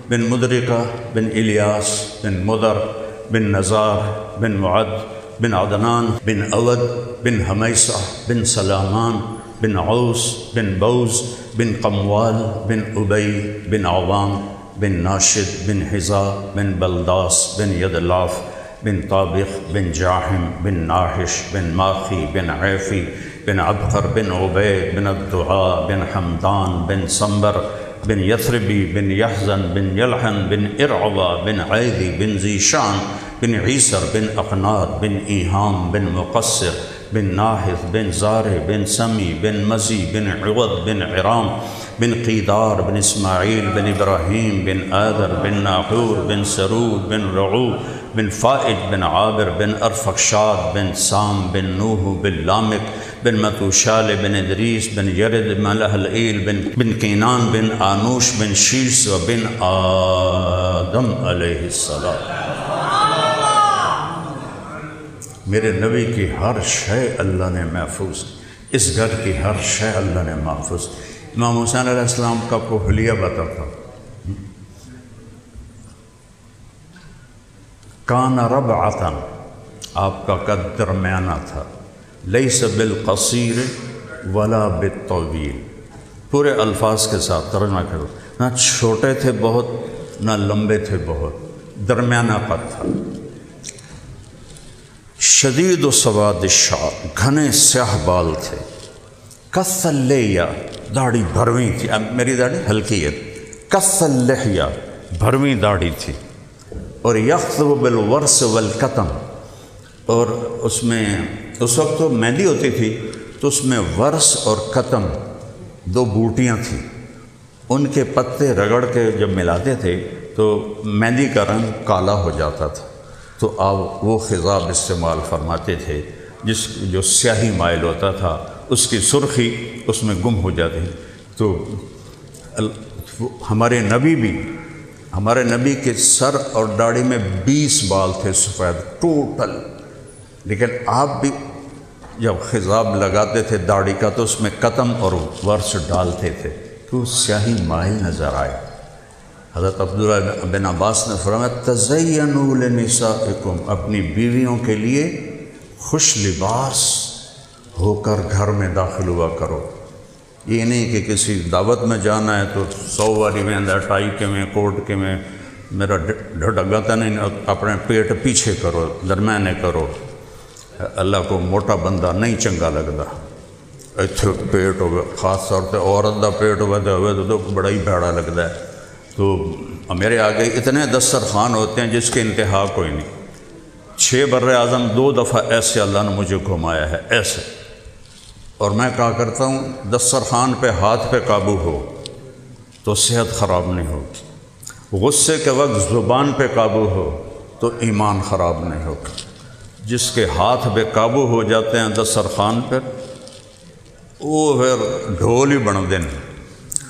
بن مدرکہ بن الیاس بن مدر بن نزار بن معد بن عدنان بن اود بن حمیصہ بن سلامان بن عوس بن بوز بن قموال بن ابی بن عوام بن ناشد بن حزا بن بلداس بن یدلاف بن طابخ بن جاحم بن ناحش بن ماخی بن عیفی بن عبقر بن عبید بن الدعاء بن حمدان بن سنبر بن یثربی بن یحزن بن یلحن بن ارعبا بن عیدی بن ذیشان بن عیسر بن اقناد بن ایہام بن مقصر بن ناحث بن زارع بن سمی بن مزی بن عوض بن عرام بن قیدار بن اسماعیل بن ابراہیم بن آدر بن ناحور بن سرود بن رعو بن فائج بن عابر بن ارفخشاد بن سام بن نوح بن لامک بن متوشال بن ادریس بن یرد بن لہلئیل بن کینان بن آنوش بن شیس و بن آدم علیہ السلام۔ میرے نبی کی ہر شے اللہ نے محفوظ، اس گھر کی ہر شے اللہ نے محفوظ۔ امام حسین علیہ السلام کا کو حلیہ بتاتا کان ربعۃ، آپ کا قد درمیانہ تھا، لیس بالقصیر ولا بالطویل، پورے الفاظ کے ساتھ ترجمہ کرو، نہ چھوٹے تھے بہت نہ لمبے تھے بہت، درمیانہ قد تھا۔ شدید و سواد الشعر، گھنے سیاہ بال تھے، کث اللیہ، داڑھی بھرویں تھی، اب میری داڑھی ہلکی ہے، کث اللحیہ، بھرویں داڑھی تھی، اور یخطب بالورس والکتم، اور اس میں اس وقت تو مہندی ہوتی تھی تو اس میں ورس اور کتم دو بوٹیاں تھیں، ان کے پتے رگڑ کے جب ملاتے تھے تو مہندی کا رنگ کالا ہو جاتا تھا، تو آپ وہ خضاب استعمال فرماتے تھے جو سیاہی مائل ہوتا تھا، اس کی سرخی اس میں گم ہو جاتی۔ تو ہمارے نبی کے سر اور داڑھی میں 20 بال تھے سفید ٹوٹل، لیکن آپ بھی جب خضاب لگاتے تھے داڑھی کا تو اس میں کتم اور ورس ڈالتے تھے تو سیاہی مائل نظر آئے۔ حضرت عبداللہ بن عباس نے فرمایا تزینوا لنسائکم، اپنی بیویوں کے لیے خوش لباس ہو کر گھر میں داخل ہوا کرو، یہ نہیں کہ کسی دعوت میں جانا ہے تو 100 واری میں اندر ٹائی کے میں کوٹ کے میں میرا ڈھڈ اگاتا نہیں، اپنے پیٹ پیچھے کرو، درمیانے کرو، اللہ کو موٹا بندہ نہیں چنگا لگتا، اتنے پیٹ ہوگا، خاص طور پہ عورت کا پیٹ ہوئے تو بڑا ہی بھیڑا لگتا ہے۔ تو میرے آگے اتنے دسترخوان ہوتے ہیں جس کے انتہا کوئی نہیں، 6 بر اعظم 2 دفعہ ایسے اللہ نے مجھے گھمایا ہے ایسے، اور میں کہا کرتا ہوں دسترخوان پہ ہاتھ پہ قابو ہو تو صحت خراب نہیں ہوگی، غصے کے وقت زبان پہ قابو ہو تو ایمان خراب نہیں ہوگا۔ جس کے ہاتھ پہ قابو ہو جاتے ہیں دسترخوان پر، وہ پھر ڈھول ہی بن دیں،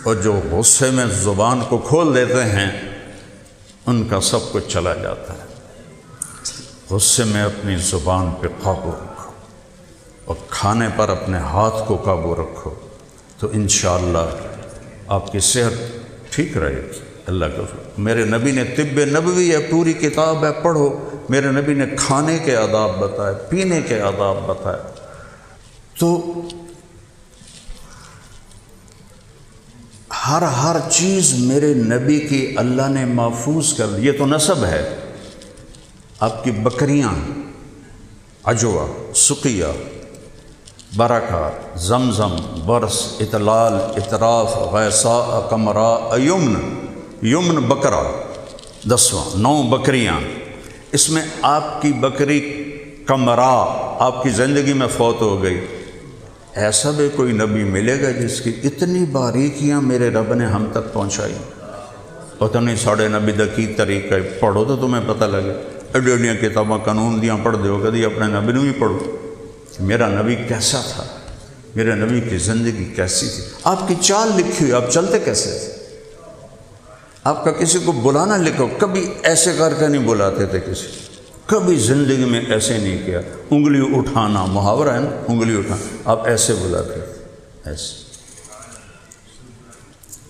اور جو غصے میں زبان کو کھول دیتے ہیں ان کا سب کچھ چلا جاتا ہے۔ غصے میں اپنی زبان پہ قابو رکھو اور کھانے پر اپنے ہاتھ کو قابو رکھو، تو انشاءاللہ آپ کی صحت ٹھیک رہے گی۔ اللہ کا فضل۔ میرے نبی نے طب نبوی ہے، پوری کتاب ہے، پڑھو۔ میرے نبی نے کھانے کے آداب بتائے، پینے کے آداب بتائے۔ تو ہر چیز میرے نبی کی اللہ نے محفوظ کر دی۔ یہ تو نسب ہے۔ آپ کی بکریاں، عجوہ، سقیہ، برکہ، زمزم، برس، اطلال، اطراف، غیثاء، قمراء، یمن بکرا، 10واں 9 بکریاں۔ اس میں آپ کی بکری قمراء آپ کی زندگی میں فوت ہو گئی۔ ایسا بھی کوئی نبی ملے گا جس کی اتنی باریکیاں میرے رب نے ہم تک پہنچائی؟ پتہ نہیں ساڑھے نبی دا کی طریقہ ہے، پڑھو تو تمہیں پتہ لگے۔ ایڈیاں کتاباں قانون دیاں پڑھ دیو، کدی اپنے نبی نو ہی پڑھو۔ میرا نبی کیسا تھا، میرے نبی کی زندگی کیسی تھی، آپ کی چال لکھی ہوئی، آپ چلتے کیسے تھے؟ آپ کا کسی کو بلانا لکھو، کبھی ایسے کر کے نہیں بلاتے تھے کسی، کبھی زندگی میں ایسے نہیں کیا۔ انگلی اٹھانا محاورہ ہے نا، انگلی اٹھانا، آپ ایسے بلاتے تھے، ایسے۔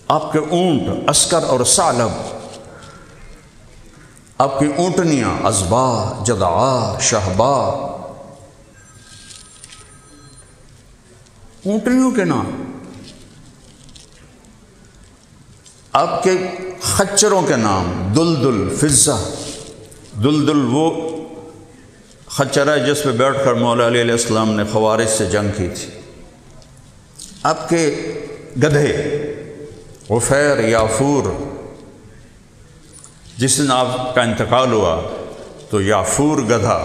آپ کے اونٹ عسکر اور ثعلب، آپ کی اونٹنیاں ازبا، جدعا، شہبا، اونٹنیوں کے نام۔ آپ کے خچروں کے نام دلدل، فضہ۔ دلدل وہ خچر ہے جس پہ بیٹھ کر مولا علیہ السلام نے خوارج سے جنگ کی تھی۔ آپ کے گدھے غفیر، یافور، جس دن آپ کا انتقال ہوا تو یافور گدھا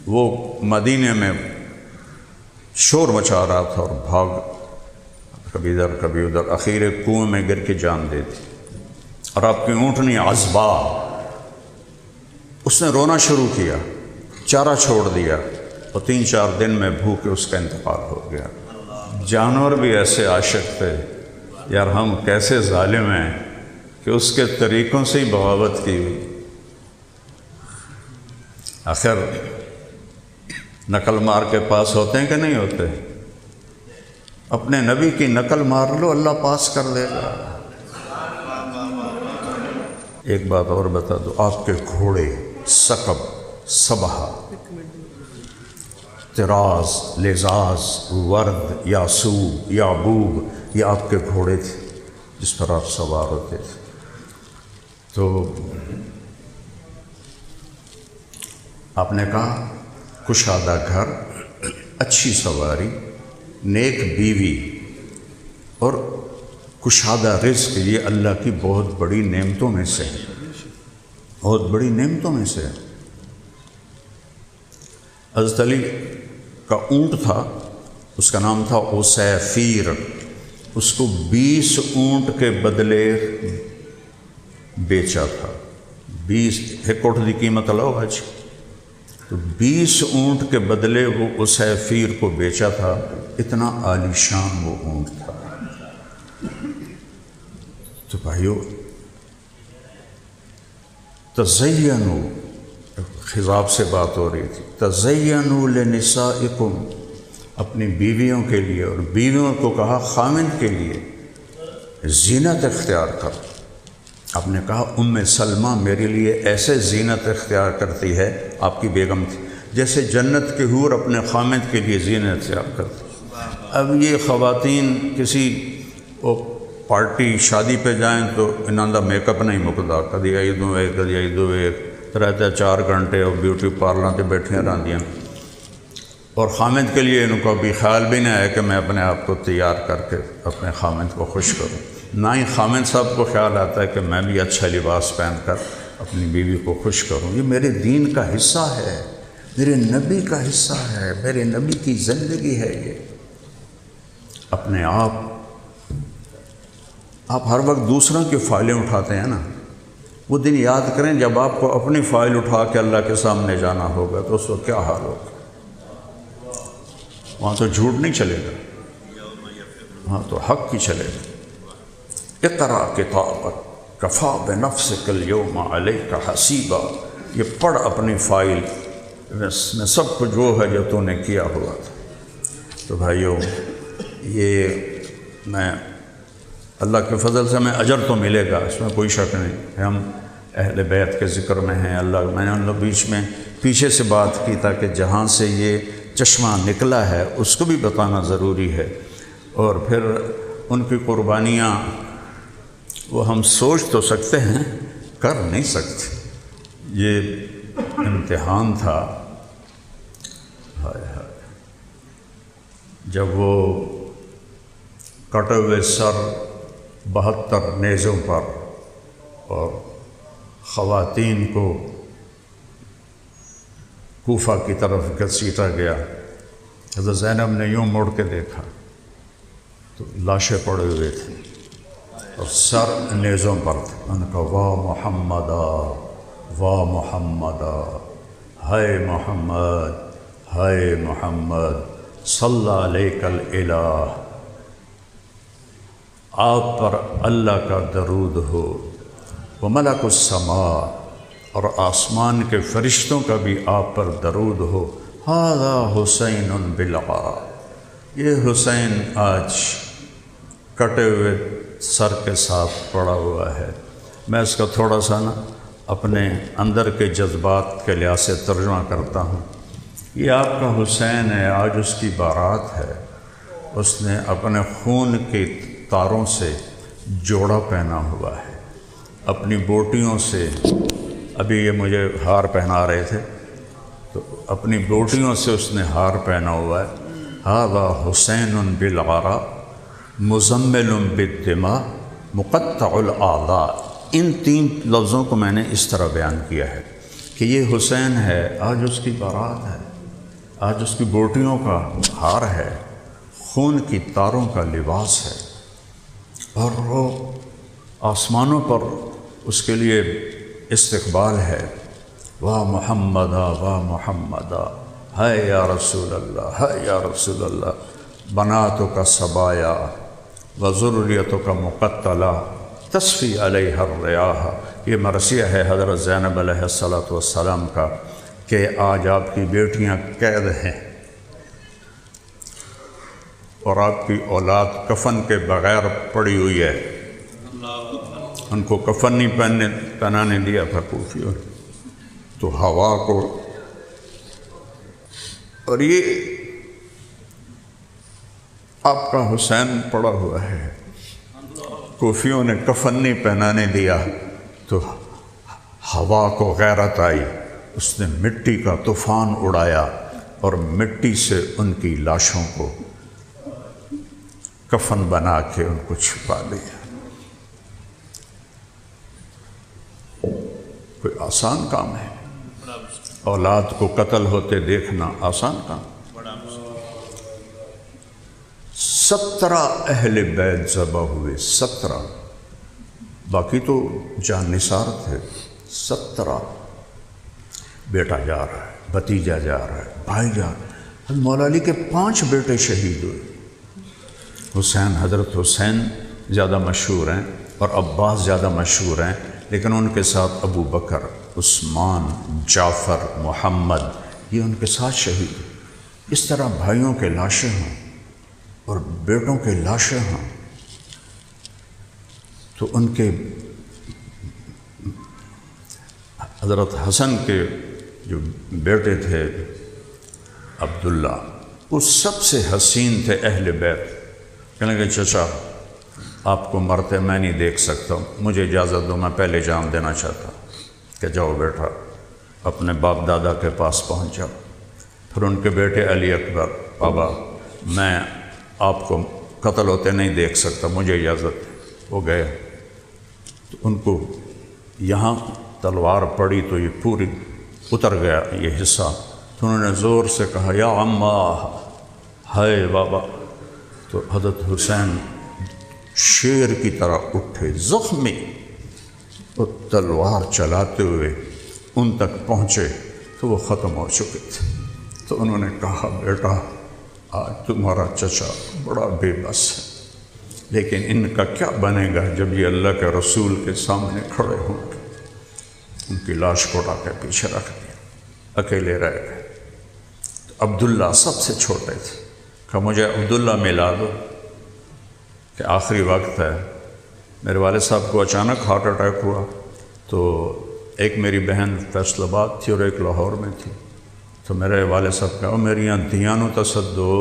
وہ مدینے میں شور مچا رہا تھا اور بھاگ کبھی ادھر کبھی ادھر، اخیر کنویں میں گر کے جان دے دی۔ اور آپ کی اونٹنی عزبا، اس نے رونا شروع کیا، چارہ چھوڑ دیا اور 3-4 دن میں بھوکے اس کا انتقال ہو گیا۔ جانور بھی ایسے عاشق تھے، یار ہم کیسے ظالم ہیں کہ اس کے طریقوں سے ہی بغاوت کی ہوئی۔ آخر نقل مار کے پاس ہوتے ہیں کہ نہیں ہوتے؟ اپنے نبی کی نقل مار لو، اللہ پاس کر دے گا۔ ایک بات اور بتا دو، آپ کے گھوڑے ثقب، صبحہ، طراز، لزاز، ورد، یاسو، یعبوب، یہ آپ کے گھوڑے تھے جس پر آپ سوار ہوتے تھے۔ تو آپ نے کہا کشادہ گھر، اچھی سواری، نیک بیوی اور کشادہ رزق، یہ اللہ کی بہت بڑی نعمتوں میں سے ہے، بہت بڑی نعمتوں میں سے ہے۔ حضرت علی کا اونٹ تھا، اس کا نام تھا اسیفیر، اس کو 20 اونٹ کے بدلے بیچا تھا۔ 20 ایک اونٹ کی قیمت لو آج، تو 20 اونٹ کے بدلے وہ اسیفیر کو بیچا تھا۔ اتنا عالی شان وہ اونٹ تھا۔ تو بھائیو، تزینوا، خضاب سے بات ہو رہی تھی، تزینوا لنسائکم، اپنی بیویوں کے لیے، اور بیویوں کو کہا خامند کے لیے زینت اختیار کر۔ آپ نے کہا ام سلمہ میرے لیے ایسے زینت اختیار کرتی ہے، آپ کی بیگم تھی، جیسے جنت کے حور اپنے خامند کے لیے زینت اختیار کرتی۔ اب یہ خواتین کسی پارٹی شادی پہ جائیں تو انہاں دا میک اپ نہیں مکدا، کدی ایدوں ایک کدی ایدوں ایک، رہتے 4 گھنٹے اور بیوٹی پارلر تے بیٹھیاں رہندیاں، اور خامند کے لیے ان کو بھی خیال بھی نہیں ہے کہ میں اپنے آپ کو تیار کر کے اپنے خامند کو خوش کروں۔ نہ ہی خامند صاحب کو خیال آتا ہے کہ میں بھی اچھا لباس پہن کر اپنی بیوی کو خوش کروں۔ یہ میرے دین کا حصہ ہے، میرے نبی کا حصہ ہے، میرے نبی کی زندگی ہے۔ یہ اپنے آپ ہر وقت دوسروں کی فائلیں اٹھاتے ہیں نا، وہ دن یاد کریں جب آپ کو اپنی فائل اٹھا کے اللہ کے سامنے جانا ہوگا تو اس وقت کیا حال ہوگا۔ وہاں تو جھوٹ نہیں چلے گا، وہاں تو حق ہی چلے گا۔ اقرا کتابک کفا بنفسک اليوم علیک حسیبا، یہ پڑھ اپنی فائل میں سب کچھ وہ ہے جو تو نے کیا ہوا تھا۔ تو بھائیو، یہ میں اللہ کے فضل سے ہمیں اجر تو ملے گا، اس میں کوئی شک نہیں کہ ہم اہل بیت کے ذکر میں ہیں۔ میں نے ان لوگ بیچ میں پیچھے سے بات کی تاکہ جہاں سے یہ چشمہ نکلا ہے اس کو بھی بتانا ضروری ہے، اور پھر ان کی قربانیاں وہ ہم سوچ تو سکتے ہیں، کر نہیں سکتے۔ یہ امتحان تھا، ہائے ہائے، جب وہ کٹے ہوئے سر 72 نیزوں پر اور خواتین کو کوفہ کی طرف گھسیٹا گیا، حضرت زینب نے یوں مڑ کے دیکھا تو لاشیں پڑے ہوئے تھیں اور سر نیزوں پر تھے۔ ان کا واہ محمدا واہ محمدا، ہائے محمد ہائے محمد صلی علیک الالہ، آپ پر اللہ کا درود ہو، وملک السماء، اور آسمان کے فرشتوں کا بھی آپ پر درود ہو۔ ھذا حسین بالعار، یہ حسین آج کٹے ہوئے سر کے ساتھ پڑا ہوا ہے۔ میں اس کا تھوڑا سا اپنے اندر کے جذبات کے لحاظ سے ترجمہ کرتا ہوں۔ یہ آپ کا حسین ہے، آج اس کی بارات ہے، اس نے اپنے خون کے تاروں سے جوڑا پہنا ہوا ہے، اپنی بوٹیوں سے، ابھی یہ مجھے ہار پہنا رہے تھے تو اپنی بوٹیوں سے اس نے ہار پہنا ہوا ہے۔ ھذا حسین بالعار مزمل بالدماء مقطع الاعضاء، ان 3 لفظوں کو میں نے اس طرح بیان کیا ہے کہ یہ حسین ہے، آج اس کی بارات ہے، آج اس کی بوٹیوں کا ہار ہے، خون کی تاروں کا لباس ہے، اور وہ آسمانوں پر اس کے لیے استقبال ہے۔ واہ محمدا واہ محمدا، ہے یا رسول اللہ ہے یا رسول اللہ، بناتوں کا سبایا و ذریتوں کا مقتلہ تصفی علیہ الریاح۔ یہ مرثیہ ہے حضرت زینب علیہ السلام کا کہ آج آپ کی بیٹیاں قید ہیں اور آپ کی اولاد کفن کے بغیر پڑی ہوئی ہے، ان کو کفن نہیں پہنانے دیا تھا کوفیوں نے، تو ہوا کو، اور یہ آپ کا حسین پڑا ہوا ہے، کوفیوں نے کفن نہیں پہنانے دیا تو ہوا کو غیرت آئی، اس نے مٹی کا طوفان اڑایا اور مٹی سے ان کی لاشوں کو کفن بنا کے ان کو چھپا دیا۔ کوئی آسان کام ہے؟ اولاد کو قتل ہوتے دیکھنا آسان کام؟ 17 اہل بیت ذبح ہوئے، 17، باقی تو جان نثار تھے۔ 17، بیٹا جا رہا ہے، بھتیجا جا رہا ہے، بھائی جا رہا ہے۔ حضرت مولا علی کے 5 بیٹے شہید ہوئے۔ حسین، حضرت حسین زیادہ مشہور ہیں اور عباس زیادہ مشہور ہیں، لیکن ان کے ساتھ ابو بکر، عثمان، جعفر، محمد، یہ ان کے ساتھ شہید ہیں۔ اس طرح بھائیوں کے لاشیں ہوں اور بیٹوں کے لاشیں ہوں تو ان کے، حضرت حسن کے جو بیٹے تھے عبداللہ، وہ سب سے حسین تھے اہل بیت۔ کہنے لگے چچا آپ کو مرتے میں نہیں دیکھ سکتا، مجھے اجازت دو، میں پہلے جان دینا چاہتا ہوں۔ کہ جاؤ بیٹا، اپنے باپ دادا کے پاس پہنچ جاؤ۔ پھر ان کے بیٹے علی اکبر، بابا میں آپ کو قتل ہوتے نہیں دیکھ سکتا، مجھے اجازت۔ وہ گئے تو ان کو یہاں تلوار پڑی تو یہ پوری اتر گیا یہ حصہ، تو انہوں نے زور سے کہا یا عمّا، ہائے بابا۔ تو حضرت حسین شیر کی طرح اٹھے زخمی اور تلوار چلاتے ہوئے ان تک پہنچے تو وہ ختم ہو چکے تھے۔ تو انہوں نے کہا بیٹا آج تمہارا چچا بڑا بے بس ہے، لیکن ان کا کیا بنے گا جب یہ اللہ کے رسول کے سامنے کھڑے ہوں گے؟ ان کی لاش کو اٹھا کے پیچھے رکھ دیا، اکیلے رہ گئے۔ تو عبداللہ سب سے چھوٹے تھے، کہا مجھے عبداللہ ملا دو کہ آخری وقت ہے۔ میرے والد صاحب کو اچانک ہارٹ اٹیک ہوا، تو ایک میری بہن فیصل آباد تھی اور ایک لاہور میں تھی، تو میرے والد صاحب کہا میریاں دھیاں نو تصدو،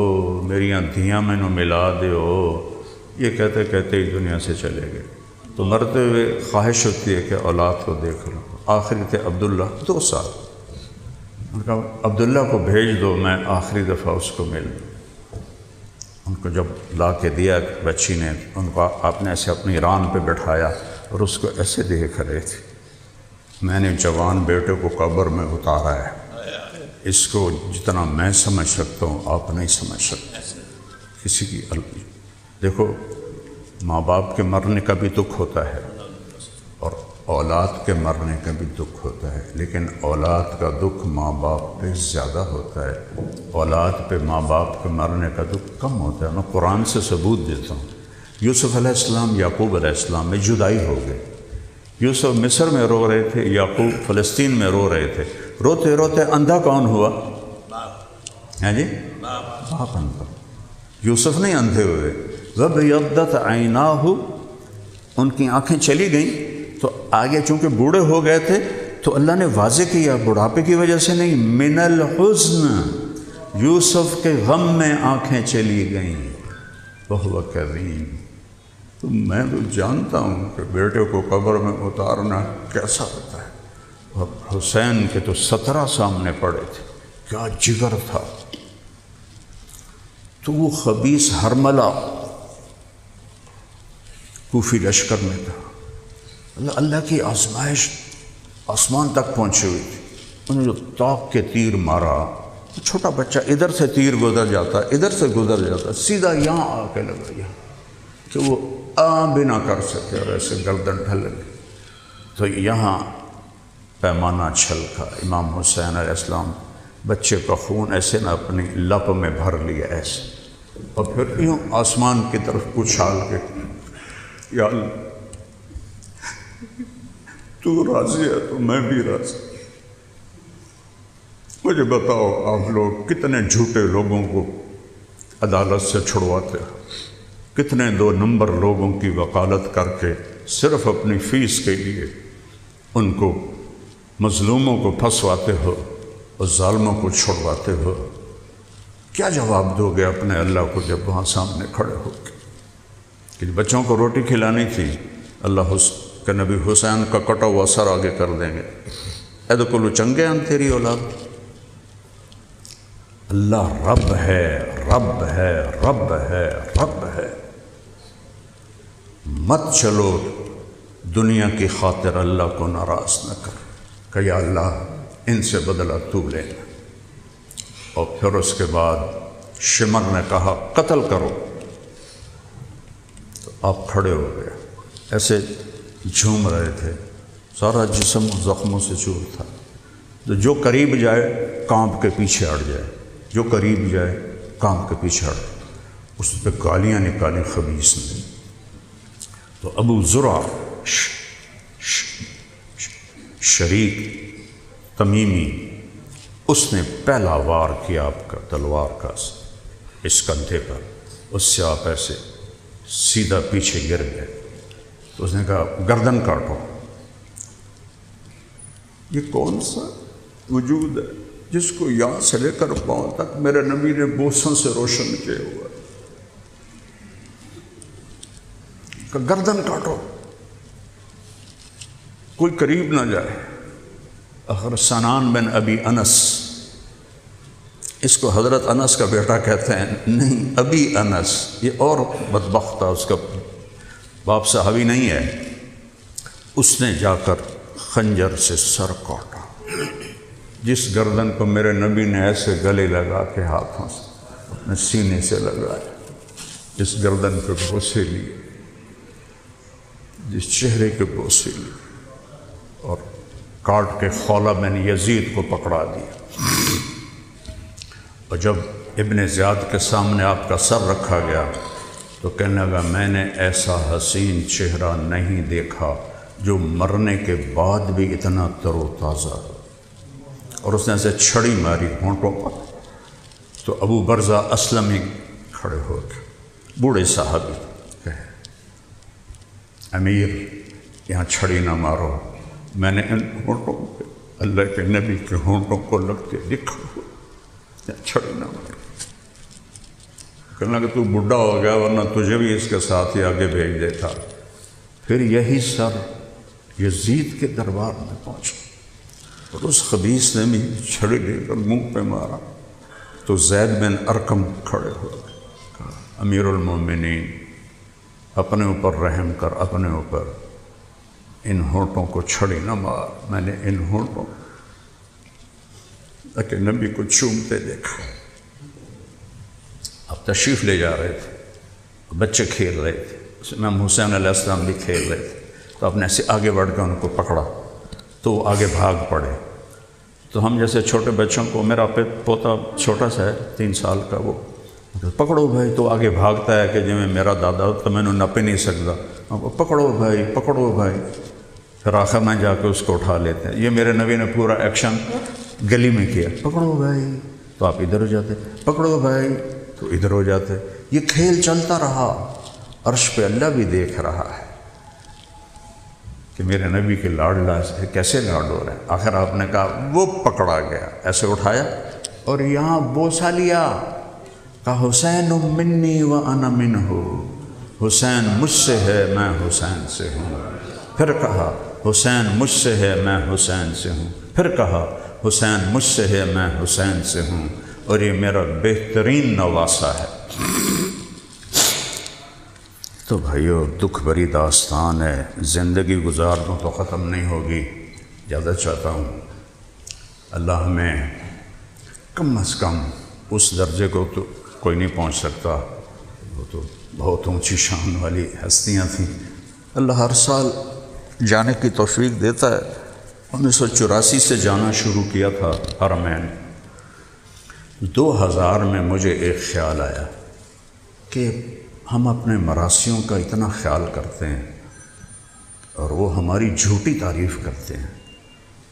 میریاں دھیاں میں نو ملا دیو۔ یہ کہتے کہتے ہی دنیا سے چلے گئے۔ تو مرتے ہوئے خواہش ہوتی ہے کہ اولاد کو دیکھ لوں۔ آخری تھے عبداللہ، 2 سال۔ ان کا عبداللہ کو بھیج دو، میں آخری دفعہ اس کو مل دوں۔ ان کو جب لا کے دیا بچی نے، ان کو آپ نے ایسے اپنی ران پہ بٹھایا اور اس کو ایسے دیکھ رہے تھے، میں نے جوان بیٹے کو قبر میں اتارا ہے، اس کو جتنا میں سمجھ سکتا ہوں آپ نہیں سمجھ سکتے۔ کسی کی دیکھو، ماں باپ کے مرنے کا بھی دکھ ہوتا ہے اور اولاد کے مرنے کا بھی دکھ ہوتا ہے، لیکن اولاد کا دکھ ماں باپ پہ زیادہ ہوتا ہے، اولاد پہ ماں باپ کے مرنے کا دکھ کم ہوتا ہے۔ میں قرآن سے ثبوت دیتا ہوں۔ یوسف علیہ السلام، یعقوب علیہ السلام میں جدائی ہو گئی۔ یوسف مصر میں رو رہے تھے، یعقوب فلسطین میں رو رہے تھے۔ روتے روتے اندھا کون ہوا؟ ہیں جی؟ باپ اندھا۔ یوسف نہیں اندھے ہوئے۔ وَبْيَضَّتْ عَيْنَاهُ، ان کی آنکھیں چلی گئیں۔ تو آگے چونکہ بوڑھے ہو گئے تھے تو اللہ نے واضح کیا، بڑھاپے کی وجہ سے نہیں، من الحزن، یوسف کے غم میں آنکھیں چلی گئیں۔ وَهُوَ كَظِيمٌ۔ تو میں تو جانتا ہوں کہ بیٹے کو قبر میں اتارنا کیسا ہوتا ہے، اور حسین کے تو 17 سامنے پڑے تھے، کیا جگر تھا۔ تو وہ خبیث ہرملہ کوفی لشکر میں تھا۔ اللہ کی آزمائش آسمان تک پہنچی ہوئی تھی۔ انہیں جو طاق کے تیر مارا، چھوٹا بچہ ادھر سے تیر گزر جاتا، ادھر سے گزر جاتا، سیدھا یہاں آ کے لگا، یہاں کہ وہ آ بھی نہ کر سکے اور ایسے گردن ڈھل گئی۔ تو یہاں پیمانہ چھلکا۔ امام حسین علیہ السلام بچے کا خون ایسے نہ اپنی لپ میں بھر لیا ایسے، اور پھر یوں آسمان کی طرف اچھال کے، یا اللہ تو راضی ہے تو میں بھی راضی۔ مجھے بتاؤ، آپ لوگ کتنے جھوٹے لوگوں کو عدالت سے چھڑواتے ہو، کتنے 2 نمبر لوگوں کی وکالت کر کے صرف اپنی فیس کے لیے ان کو، مظلوموں کو پھنسواتے ہو اور ظالموں کو چھڑواتے ہو۔ کیا جواب دو گے اپنے اللہ کو جب وہاں سامنے کھڑے ہو کے کہ بچوں کو روٹی کھلانی تھی، اللہ کہ نبی حسین کا کٹا ہوا سر آگے کر دیں گے، ادخلوا چنگے ان تیری اولاد۔ اللہ رب ہے، رب ہے، رب ہے، رب ہے۔ مت چلو دنیا کی خاطر اللہ کو ناراض نہ کر کہ یا اللہ ان سے بدلہ تو لینا۔ اور پھر اس کے بعد شمر نے کہا قتل کرو، تو آپ کھڑے ہو گئے، ایسے جھوم رہے تھے، سارا جسم زخموں سے چور تھا۔ تو جو قریب جائے کانپ کے پیچھے ہٹ جائے، جو قریب جائے کانپ کے پیچھے ہٹ جائے۔ اس پہ گالیاں نکالی خبیث نے۔ تو ابو زرع شریک تمیمی، اس نے پہلا وار کیا آپ کا تلوار کا اس کندھے پر، اس سے آپ ایسے سیدھا پیچھے گر گئے۔ تو اس نے کہا گردن کاٹو۔ یہ کون سا وجود ہے جس کو یہاں سے لے کر پاؤں تک میرے نبی نے بوسوں سے روشن کیا ہوا ہے؟ کہ گردن کاٹو، کوئی قریب نہ جائے۔ آخر سنان بن ابی انس، اس کو حضرت انس کا بیٹا کہتے ہیں، نہیں ابی انس، یہ اور بدبخت تھا، اس کا باپ صحابی نہیں ہے۔ اس نے جا کر خنجر سے سر کاٹا، جس گردن کو میرے نبی نے ایسے گلے لگا کے ہاتھوں سے اپنے سینے سے لگایا، جس گردن پہ بوسے لیے، جس چہرے کے بوسے لیے، اور کاٹ کے خولہ بن یزید کو پکڑا دیا۔ اور جب ابن زیاد کے سامنے آپ کا سر رکھا گیا تو کہنے لگا میں نے ایسا حسین چہرہ نہیں دیکھا جو مرنے کے بعد بھی اتنا تر و تازہ، اور اس نے ایسے چھڑی ماری ہونٹوں پر، تو ابو برزہ اسلمی کھڑے ہو گئے، بوڑھے صحابی، کہے امیر یہاں چھڑی نہ مارو، میں نے ان ہونٹوں پہ اللہ کے نبی کے ہونٹوں کو لگتے لکھا ہوا، یہاں چھڑی نہ مارو۔ کہنے لگا تو بڈھا ہو گیا ورنہ تجھے بھی اس کے ساتھ ہی آگے بھیج دیتا۔ پھر یہی سر یزید کے دربار میں پہنچا اور اس خبیث نے بھی چھڑی لے کر منہ پہ مارا، تو زید بن ارقم کھڑے ہوئے، کہا امیر المومنین اپنے اوپر رحم کر، اپنے اوپر ان ہونٹوں کو چھڑی نہ مار، میں نے ان ہونٹوں کہ نبی کو چومتے دیکھا۔ اب تشریف لے جا رہے تھے، بچے کھیل رہے تھے، امام حسین علیہ السلام بھی کھیل رہے تھے، تو آپ نے ایسے آگے بڑھ کے ان کو پکڑا تو وہ آگے بھاگ پڑے۔ تو ہم جیسے چھوٹے بچوں کو، میرا پوتا چھوٹا سا ہے 3 سال کا، وہ پکڑو بھائی، تو آگے بھاگتا ہے کہ جی میں میرا دادا تو میں نے نپ ہی نہیں سکتا، پکڑو بھائی پکڑو بھائی، پھر آخر میں جا کے اس کو اٹھا لیتے ہیں۔ یہ میرے نبی نے پورا ایکشن گلی میں کیا، پکڑو بھائی تو آپ ادھر ہو جاتے، پکڑو بھائی تو ادھر ہو جاتے۔ یہ کھیل چلتا رہا، عرش پہ اللہ بھی دیکھ رہا ہے کہ میرے نبی کے لاڈلا سے کیسے لاڈ ہو رہے ہیں۔ آخر آپ نے کہا وہ پکڑا گیا، ایسے اٹھایا اور یہاں بوسہ لیا، کہا حسین منی و انا منہ، حسین مجھ سے ہے میں حسین سے ہوں۔ پھر کہا حسین مجھ سے ہے میں حسین سے ہوں۔ پھر کہا حسین مجھ سے ہے میں حسین سے ہوں، اور یہ میرا بہترین نواسہ ہے۔ تو بھائیو دکھ بھری داستان ہے، زندگی گزار دوں تو ختم نہیں ہوگی۔ زیادہ چاہتا ہوں اللہ ہمیں کم از کم اس درجے کو تو کوئی نہیں پہنچ سکتا، وہ تو بہت اونچی شان والی ہستیاں تھیں۔ اللہ ہر سال جانے کی توفیق دیتا ہے۔ 1984 سے جانا شروع کیا تھا حرمین۔ 2000 میں مجھے ایک خیال آیا کہ ہم اپنے مراسیوں کا اتنا خیال کرتے ہیں اور وہ ہماری جھوٹی تعریف کرتے ہیں،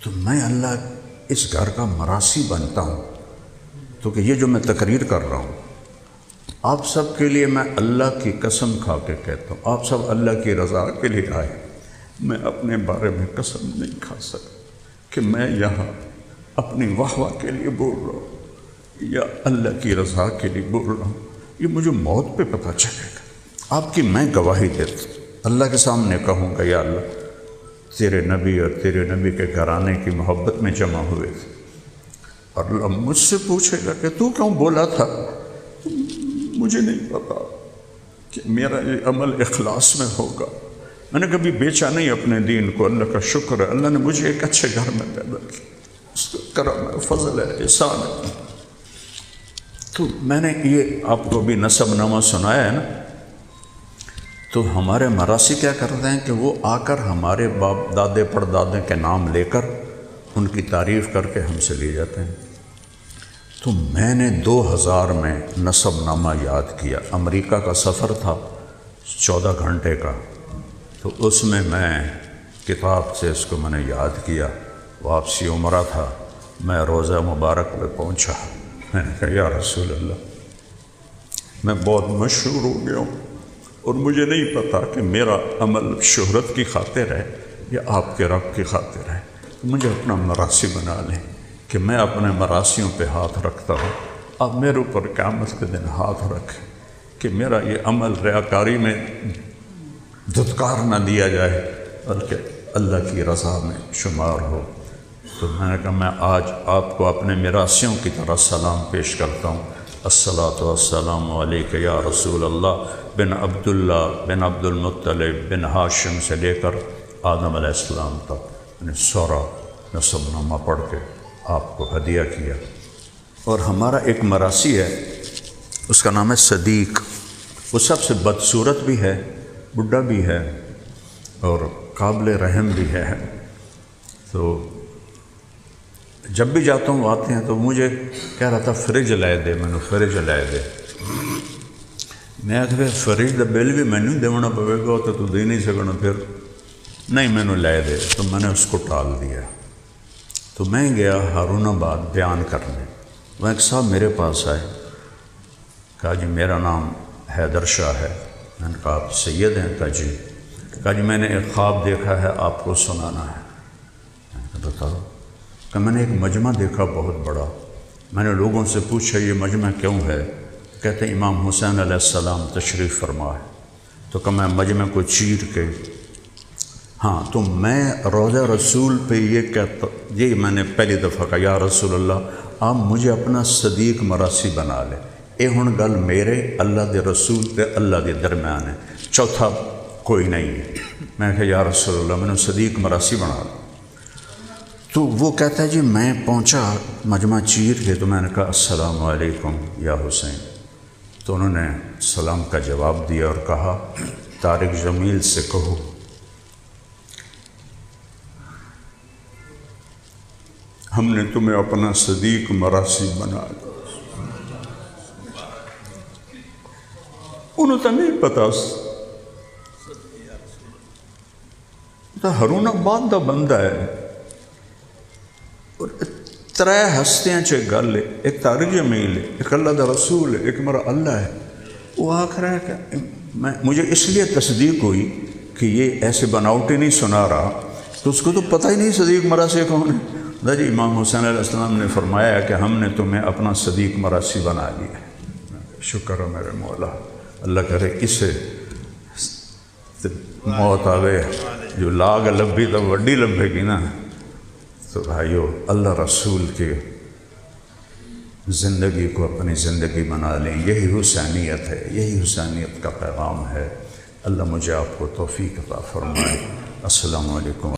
تو میں اللہ اس گھر کا مراسی بنتا ہوں، تو کہ یہ جو میں تقریر کر رہا ہوں آپ سب کے لیے میں اللہ کی قسم کھا کے کہتا ہوں، آپ سب اللہ کی رضا کے لیے آئے، میں اپنے بارے میں قسم نہیں کھا سکتا کہ میں یہاں اپنی واہ واہ کے لیے بول رہا ہوں یا اللہ کی رضا کے لیے بول رہا ہوں۔ یہ مجھے موت پہ پتہ چلے گا۔ آپ کی میں گواہی دیتا ہوں، اللہ کے سامنے کہوں گا یا اللہ تیرے نبی اور تیرے نبی کے گھرانے کی محبت میں جمع ہوئے تھے، اور اللہ مجھ سے پوچھے گا کہ تو کیوں بولا تھا؟ مجھے نہیں پتا کہ میرا یہ عمل اخلاص میں ہوگا۔ میں نے کبھی بیچا نہیں اپنے دین کو، اللہ کا شکر ہے اللہ نے مجھے ایک اچھے گھر میں پیدا کیا، اس کا کرم ہے، فضل ہے، احسان ہے۔ تو میں نے یہ آپ کو بھی نسب نامہ سنایا ہے نا، تو ہمارے مراسی کیا کرتے ہیں کہ وہ آ کر ہمارے باپ دادے پردادے کے نام لے کر ان کی تعریف کر کے ہم سے لے جاتے ہیں۔ تو میں نے 2000 میں نسب نامہ یاد کیا، امریکہ کا سفر تھا 14 گھنٹے کا، تو اس میں کتاب سے اس کو میں نے یاد کیا۔ واپسی عمرہ تھا، میں روضہ مبارک پہ پہنچا، میں نے کہا یا رسول اللہ میں بہت مشہور ہو گیا ہوں اور مجھے نہیں پتا کہ میرا عمل شہرت کی خاطر ہے یا آپ کے رب کی خاطر ہے، مجھے اپنا مراسی بنا لیں کہ میں اپنے مراسیوں پہ ہاتھ رکھتا ہوں، آپ میرے اوپر قیامت کے دن ہاتھ رکھیں کہ میرا یہ عمل ریاکاری میں دھتکار نہ دیا جائے بلکہ اللہ کی رضا میں شمار ہو۔ تو میں نے کہا میں آج آپ کو اپنے مراسیوں کی طرح سلام پیش کرتا ہوں، الصلاۃ والسلام علیک یا رسول اللہ، بن عبداللہ بن عبد المطلب بن ہاشم سے لے کر آدم علیہ السلام تک، میں نے سورہ نسب نامہ پڑھ کے آپ کو ہدیہ کیا۔ اور ہمارا ایک مراسی ہے، اس کا نام ہے صدیق، وہ سب سے بدصورت بھی ہے، بڈھا بھی ہے اور قابل رحم بھی ہے۔ تو جب بھی جاتا ہوں آتے ہیں تو مجھے کہہ رہا تھا فریج لائے دے، میں نے فریج لائے دے۔ میں آخر فریج کا بل بھی مینو دینا پوے گا تو دے نہیں سکنا، پھر نہیں مینو لے دے، تو میں نے اس کو ٹال دیا۔ تو میں گیا ہارون آباد بیان کرنے، وہ ایک صاحب میرے پاس آئے، کہا جی میرا نام حیدر شاہ ہے۔ میں نے کہا آپ سید ہیں؟ کہا جی میں نے ایک خواب دیکھا ہے، آپ کو سنانا ہے۔ میں نے کہا بتاؤ۔ کہ میں نے ایک مجمع دیکھا بہت بڑا، میں نے لوگوں سے پوچھا یہ مجمع کیوں ہے؟ کہتے ہیں امام حسین علیہ السلام تشریف فرما ہے۔ تو کہ میں مجمع کو چیر کے، ہاں تو میں روضہ رسول پہ یہ کہتا، یہ میں نے پہلی دفعہ کہا یا رسول اللہ آپ مجھے اپنا صدیق مراسی بنا لیں، اے ہن گل میرے اللہ دے رسول تے اللہ دے درمیان ہے، چوتھا کوئی نہیں ہے۔ میں کہا یا رسول اللہ میں نے صدیق مراسی بنا لیں۔ تو وہ کہتا ہے جی میں پہنچا مجمع چیر کے، تو میں نے کہا السلام علیکم یا حسین۔ تو انہوں نے سلام کا جواب دیا اور کہا طارق جمیل سے کہو ہم نے تمہیں اپنا صدیق مراسی بنا دیا۔ انہوں تو نہیں پتا، تو ہارون آباد دا بندہ ہے، اور ترے ہستیاں چ گل ہے، ایک طارق جمیل ہے، ایک اللہ دا رسول ہے، ایک میرا اللہ ہے۔ وہ آخ رہا ہے کہ مجھے اس لیے تصدیق ہوئی کہ یہ ایسے بناوٹی نہیں سنا رہا، تو اس کو تو پتہ ہی نہیں صدیق مراسی کون ہے۔ جی امام حسین علیہ السلام نے فرمایا ہے کہ ہم نے تمہیں اپنا صدیق مراسی بنا لیا ہے۔ شکر ہے میرے مولا، اللہ کرے اسے موت آوے جو لاگ لبھی تو وڈی لبھے گی نا۔ تو بھائیو اللہ رسول کے زندگی کو اپنی زندگی بنا لیں، یہی حسینیت ہے، یہی حسینیت کا پیغام ہے۔ اللہ مجھے آپ کو توفیق عطا فرمائے۔ السلام علیکم۔